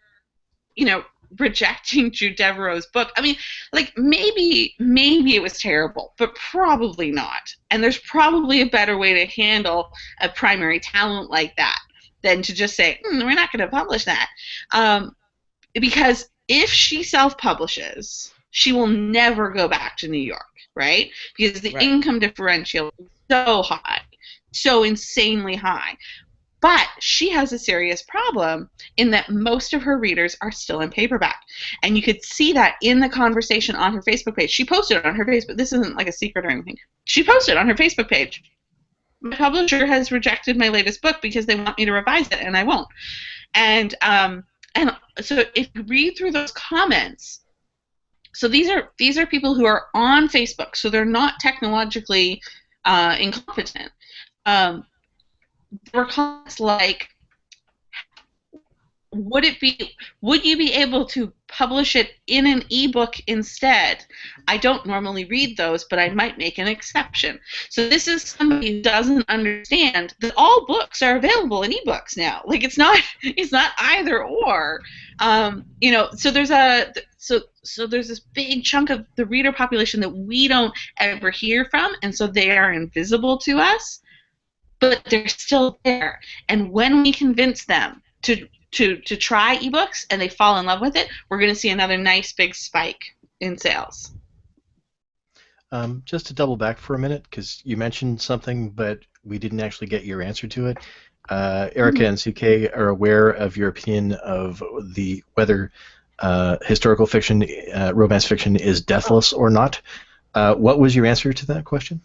you know, rejecting Jude Devereaux's book. I mean, like, maybe it was terrible, but probably not. And there's probably a better way to handle a primary talent like that than to just say, we're not going to publish that. Because if she self-publishes, she will never go back to New York, right? Because the income differential is so high, so insanely high. But she has a serious problem in that most of her readers are still in paperback. And you could see that in the conversation on her Facebook page. She posted on her Facebook. This isn't like a secret or anything. She posted on her Facebook page, my publisher has rejected my latest book because they want me to revise it, and I won't. And so if you read through those comments, so these are people who are on Facebook, so they're not technologically incompetent. There were comments like, would you be able to publish it in an ebook instead? I don't normally read those, but I might make an exception. So this is somebody who doesn't understand that all books are available in ebooks now. Like, it's not either or. You know, so there's this big chunk of the reader population that we don't ever hear from, and so they are invisible to us, but they're still there. And when we convince them to try ebooks and they fall in love with it, we're going to see another nice big spike in sales. Just to double back for a minute, because you mentioned something, but we didn't actually get your answer to it. Erica and CK are aware of your opinion of whether historical fiction, romance fiction, is deathless or not. What was your answer to that question?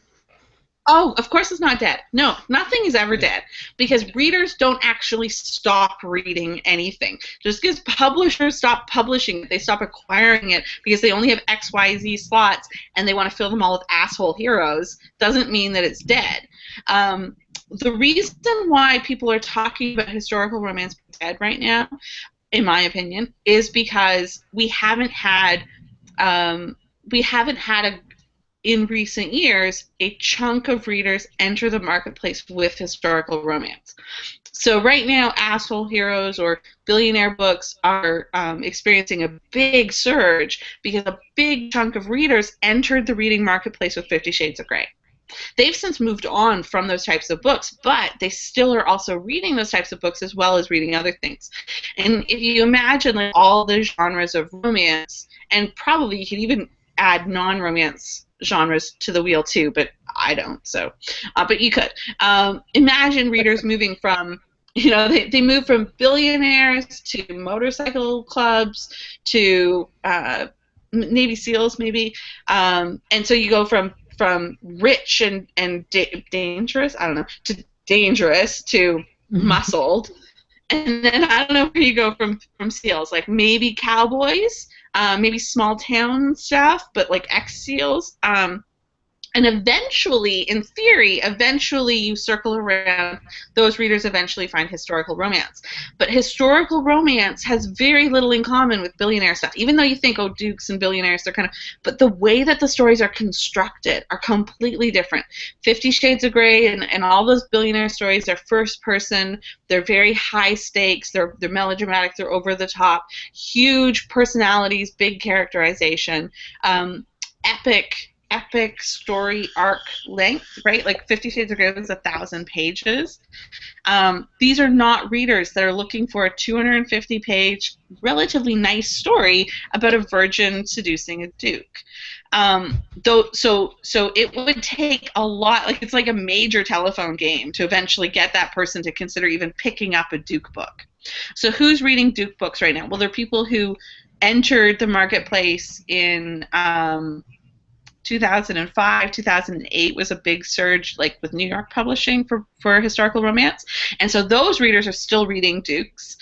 Oh, of course it's not dead. No, nothing is ever dead, because readers don't actually stop reading anything. Just because publishers stop publishing it, they stop acquiring it because they only have X, Y, Z slots and they want to fill them all with asshole heroes, doesn't mean that it's dead. The reason why people are talking about historical romance dead right now, in my opinion, is because we haven't had in recent years, a chunk of readers enter the marketplace with historical romance. So right now, asshole heroes or billionaire books are experiencing a big surge because a big chunk of readers entered the reading marketplace with 50 Shades of Grey. They've since moved on from those types of books, but they still are also reading those types of books as well as reading other things. And if you imagine like all the genres of romance, and probably you could even add non-romance genres to the wheel too, but I don't, so but you could imagine readers moving from, you know, they move from billionaires to motorcycle clubs to Navy SEALs maybe, and so you go from rich and dangerous, I don't know, to dangerous to muscled, and then I don't know where you go from seals, like maybe cowboys, maybe small town stuff, but like ex-seals. And eventually, in theory, eventually you circle around, those readers eventually find historical romance. But historical romance has very little in common with billionaire stuff. Even though you think, oh, dukes and billionaires, they're kind of, but the way that the stories are constructed are completely different. 50 Shades of Grey and all those billionaire stories are first person, they're very high stakes, they're melodramatic, they're over the top, huge personalities, big characterization, epic story arc length, right? Like 50 Shades of Grey was 1,000 pages. These are not readers that are looking for a 250-page, relatively nice story about a virgin seducing a duke. So it would take a lot, like it's like a major telephone game to eventually get that person to consider even picking up a duke book. So who's reading duke books right now? Well, there are people who entered the marketplace in 2005, 2008 was a big surge, like with New York publishing for historical romance, and so those readers are still reading dukes.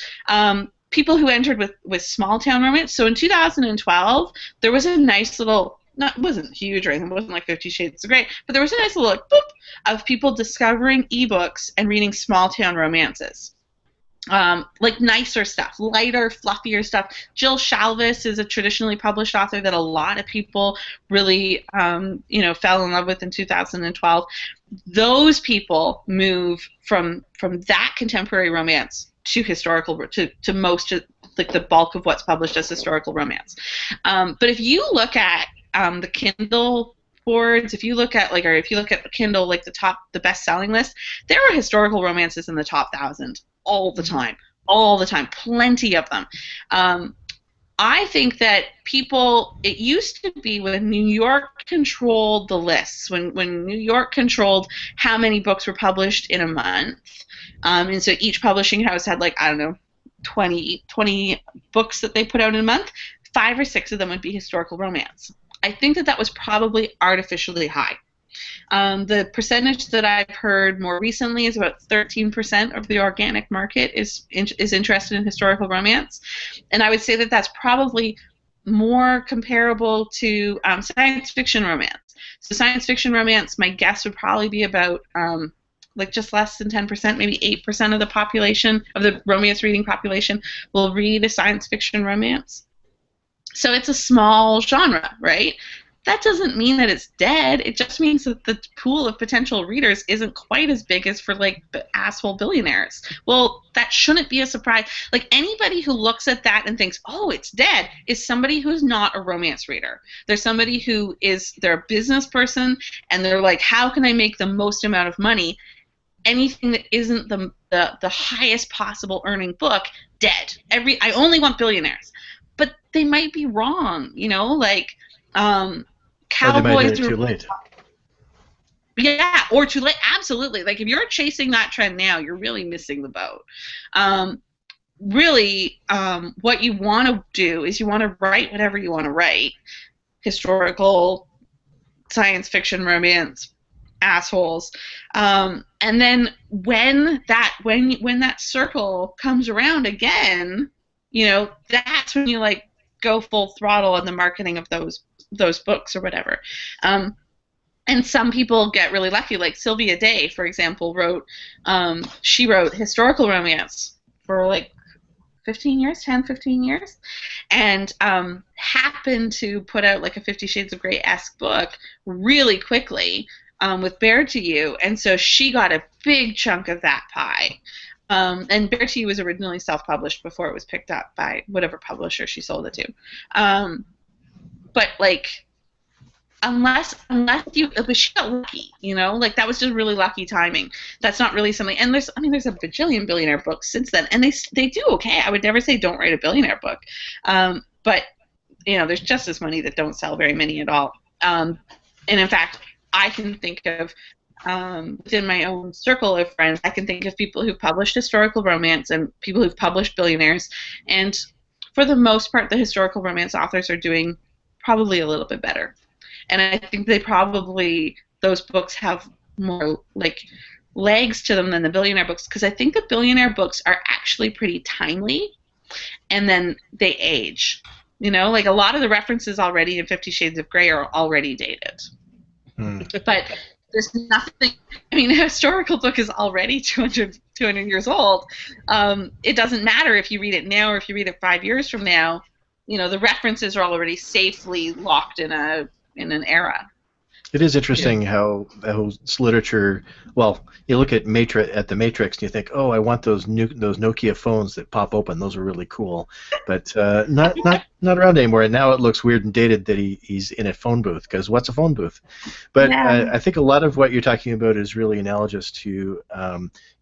People who entered with small town romance. So in 2012, there was a nice little, it wasn't huge or anything, it wasn't like 50 Shades of Grey, but there was a nice little like, boop, of people discovering ebooks and reading small town romances. Like nicer stuff, lighter, fluffier stuff. Jill Shalvis is a traditionally published author that a lot of people really, fell in love with in 2012. Those people move from that contemporary romance to historical, to most, like the bulk of what's published as historical romance. But if you look at the Kindle boards, if you look at Kindle, like the best-selling list, there are historical romances in the top 1,000 all the time, plenty of them. I think that it used to be when New York controlled the lists, when New York controlled how many books were published in a month, and so each publishing house had 20 books that they put out in a month, 5 or 6 of them would be historical romance. I think that was probably artificially high. The percentage that I've heard more recently is about 13% of the organic market is interested in historical romance, and I would say that that's probably more comparable to science fiction romance. So science fiction romance, my guess would probably be about just less than 10%, maybe 8% of the population, of the romance reading population, will read a science fiction romance. So it's a small genre, right? That doesn't mean that it's dead. It just means that the pool of potential readers isn't quite as big as for asshole billionaires. Well, that shouldn't be a surprise. Like anybody who looks at that and thinks, oh, it's dead, is somebody who's not a romance reader. They're somebody they're a business person and they're like, how can I make the most amount of money? Anything that isn't the highest possible earning book, dead. I only want billionaires. But they might be wrong, Cowboys too late. Yeah, or too late. Absolutely. Like if you're chasing that trend now, you're really missing the boat. What you want to do is you want to write whatever you want to write. Historical, science fiction, romance, assholes. And then when that circle comes around again, that's when you go full throttle on the marketing of those books or whatever. And some people get really lucky, like Sylvia Day, for example, wrote historical romance for 15 years, and happened to put out a 50 Shades of Grey-esque book really quickly with Bear to You, and so she got a big chunk of that pie. And Bear to You was originally self-published before it was picked up by whatever publisher she sold it to. But unless she got lucky, that was just really lucky timing. That's not really something. And there's a bajillion billionaire books since then, and they do okay. I would never say don't write a billionaire book, but there's just as many that don't sell very many at all. And in fact, I can think of within my own circle of friends, I can think of people who've published historical romance and people who've published billionaires, and for the most part, the historical romance authors are doing probably a little bit better. And I think those books have more legs to them than the billionaire books, because I think the billionaire books are actually pretty timely, and then they age. You know, like a lot of the references already in 50 Shades of Grey are already dated. But there's nothing, I mean, a historical book is already 200 years old. It doesn't matter if you read it now or if you read it 5 years from now. You know, the references are already safely locked in an era. It is interesting how literature. Well, you look at the Matrix and you think, oh, I want those Nokia phones that pop open. Those are really cool, but not around anymore. And now it looks weird and dated that he's in a phone booth, because what's a phone booth? But I think a lot of what you're talking about is really analogous to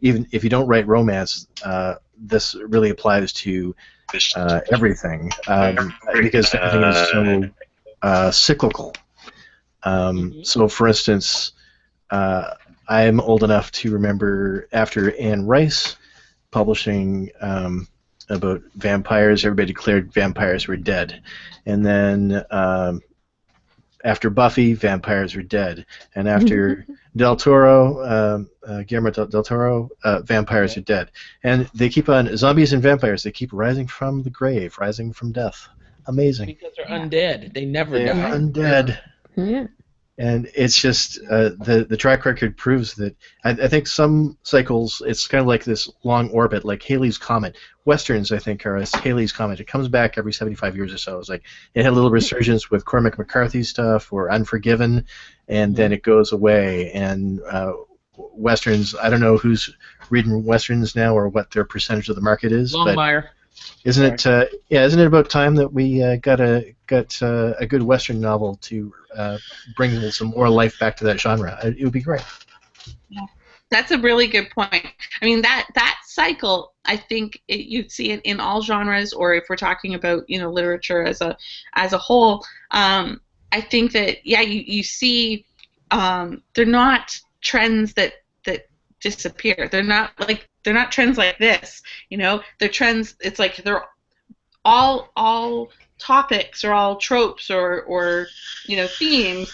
even if you don't write romance, this really applies to everything, because everything is so cyclical. So, for instance, I'm old enough to remember after Anne Rice publishing about vampires, everybody declared vampires were dead. And then after Buffy, vampires were dead. And after Del Toro, Guillermo del Toro, vampires are dead. And they keep on, zombies and vampires, they keep rising from the grave, rising from death. Amazing. Because they're undead. They never die. They're undead. Yeah. And it's just the track record proves that. I think some cycles, it's kind of like this long orbit, like Halley's Comet. Westerns, I think, are a Halley's Comet. It comes back every 75 years or so. It's like it had a little resurgence with Cormac McCarthy stuff or Unforgiven, and then it goes away. And Westerns, I don't know who's reading Westerns now or what their percentage of the market is. Longmire. Isn't it about time that we got a good Western novel to bring some more life back to that genre? It would be great. Yeah. That's a really good point. I mean, that cycle, I think you'd see it in all genres, or if we're talking about, you know, literature as a whole. I think that you see they're not trends that disappear. They're not trends like this, you know. They're trends. It's like they're all topics or all tropes or you know, themes.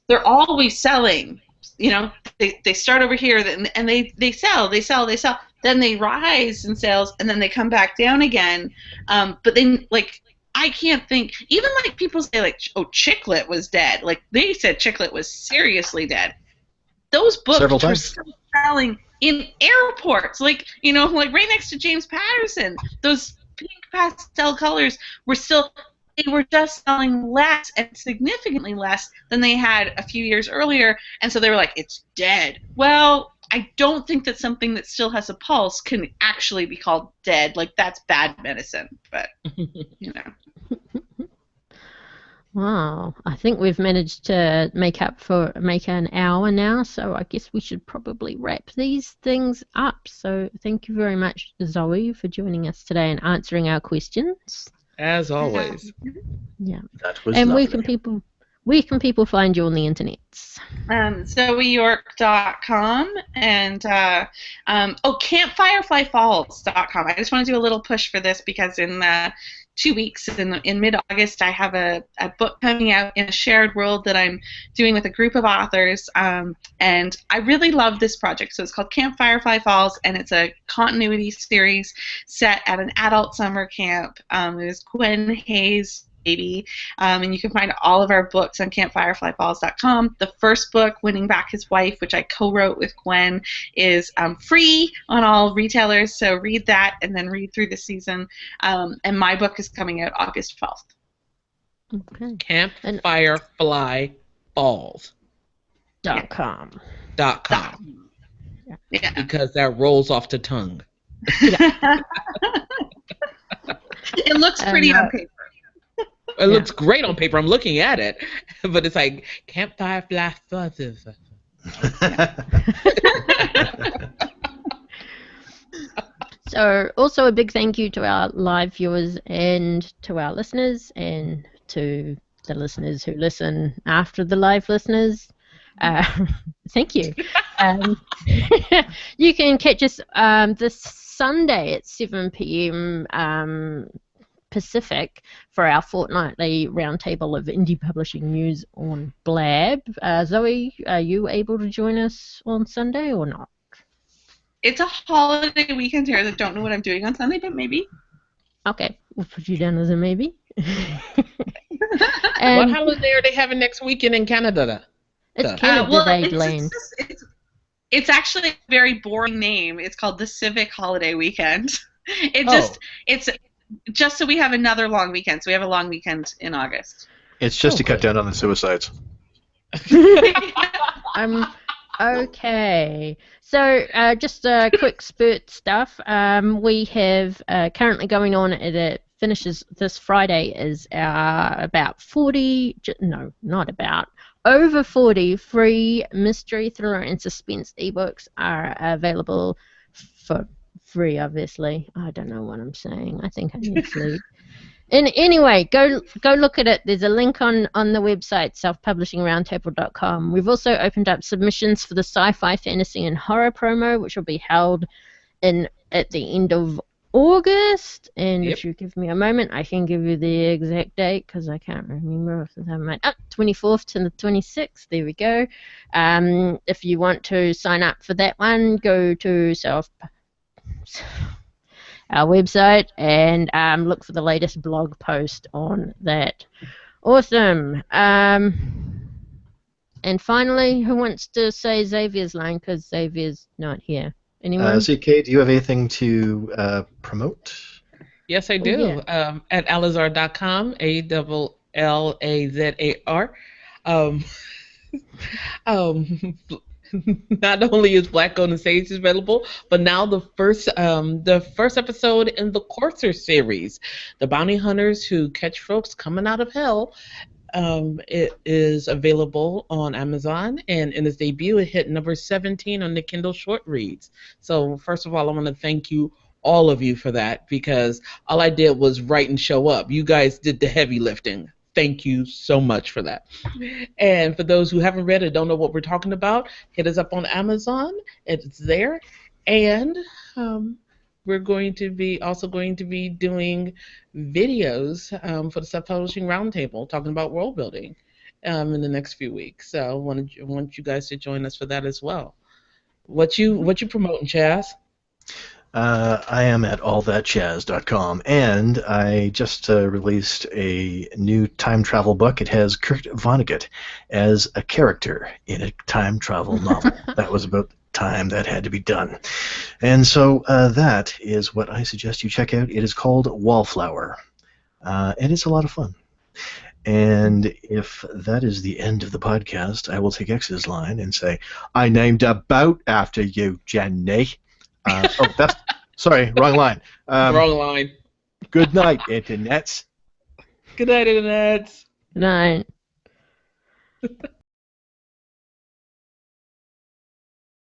They're always selling. You know, they start over here and they sell. Then they rise in sales and then they come back down again. But then, like, I can't think. Even like people say like, oh, Chick Lit was dead. Like they said Chick Lit was seriously dead. Those books were still selling in airports, like, you know, like right next to James Patterson. Those pink pastel colors they were just selling less and significantly less than they had a few years earlier, and so they were like, it's dead. Well, I don't think that something that still has a pulse can actually be called dead. Like, that's bad medicine, but, you know. Wow, I think we've managed to make an hour now, so I guess we should probably wrap these things up. So thank you very much, Zoe, for joining us today and answering our questions. As always. Yeah. That was and lovely. where can people find you on the internet? ZoeYork.com and campfireflyfalls.com. I just want to do a little push for this because in 2 weeks, in mid-August, I have a book coming out in a shared world that I'm doing with a group of authors, and I really love this project. So it's called Camp Firefly Falls, and it's a continuity series set at an adult summer camp. It is Gwen Hayes' baby, and you can find all of our books on campfireflyfalls.com. The first book, Winning Back His Wife, which I co-wrote with Gwen, is free on all retailers, so read that and then read through the season. And my book is coming out August 12th. Okay. Campfireflyfalls.com. Yeah. Because that rolls off the tongue. It looks pretty on paper. It looks great on paper. I'm looking at it, but it's like campfire falls. So also a big thank you to our live viewers and to our listeners and to the listeners who listen after the live listeners. Thank you. You can catch us this Sunday at 7 p.m. Pacific for our fortnightly roundtable of indie publishing news on Blab. Zoe, are you able to join us on Sunday or not? It's a holiday weekend here. I don't know what I'm doing on Sunday, but maybe. Okay, we'll put you down as a maybe. What And holiday are they having next weekend in Canada? it's Well, Canada Day Land. it's actually a very boring name. It's called the Civic Holiday Weekend. It's just so we have another long weekend. So we have a long weekend in August. It's just to cut down on the suicides. Okay. So just quick spurt stuff. We have currently going on. It finishes this Friday. Is our about 40? No, not about. Over 40 free mystery, thriller, and suspense ebooks are available for free. Obviously, I don't know what I'm saying. I think I need sleep. Anyway, go look at it. There's a link on the website, selfpublishingroundtable.com. We've also opened up submissions for the sci-fi, fantasy, and horror promo, which will be held at the end of August. And if you give me a moment, I can give you the exact date because I can't remember off the top of my head. 24th to the 26th. There we go. If you want to sign up for that one, go to our website and look for the latest blog post on that. Awesome. And finally, who wants to say Xavier's line because Xavier's not here? Anyone? CK, do you have anything to promote? Yes, I do. At alazar.com, ALLAZAR. Not only is Black Golden Sage available, but now the first episode in the Courser series, the bounty hunters who catch folks coming out of hell. It is available on Amazon, and in its debut, it hit number 17 on the Kindle short reads. So first of all, I want to thank you, all of you, for that, because all I did was write and show up. You guys did the heavy lifting. Thank you so much for that. And for those who haven't read it, don't know what we're talking about, hit us up on Amazon. It's there. And we're going to be doing videos for the Self-Publishing Roundtable, talking about world building in the next few weeks. So I want you guys to join us for that as well. What you promoting, Chaz? I am at allthatjazz.com, and I just released a new time travel book. It has Kurt Vonnegut as a character in a time travel novel. That was about the time that had to be done. And so that is what I suggest you check out. It is called Wallflower, and it's a lot of fun. And if that is the end of the podcast, I will take X's line and say, I named a boat after you, Jenny. Sorry, wrong line. Wrong line. Good night, internets. Good night, internets. Good night.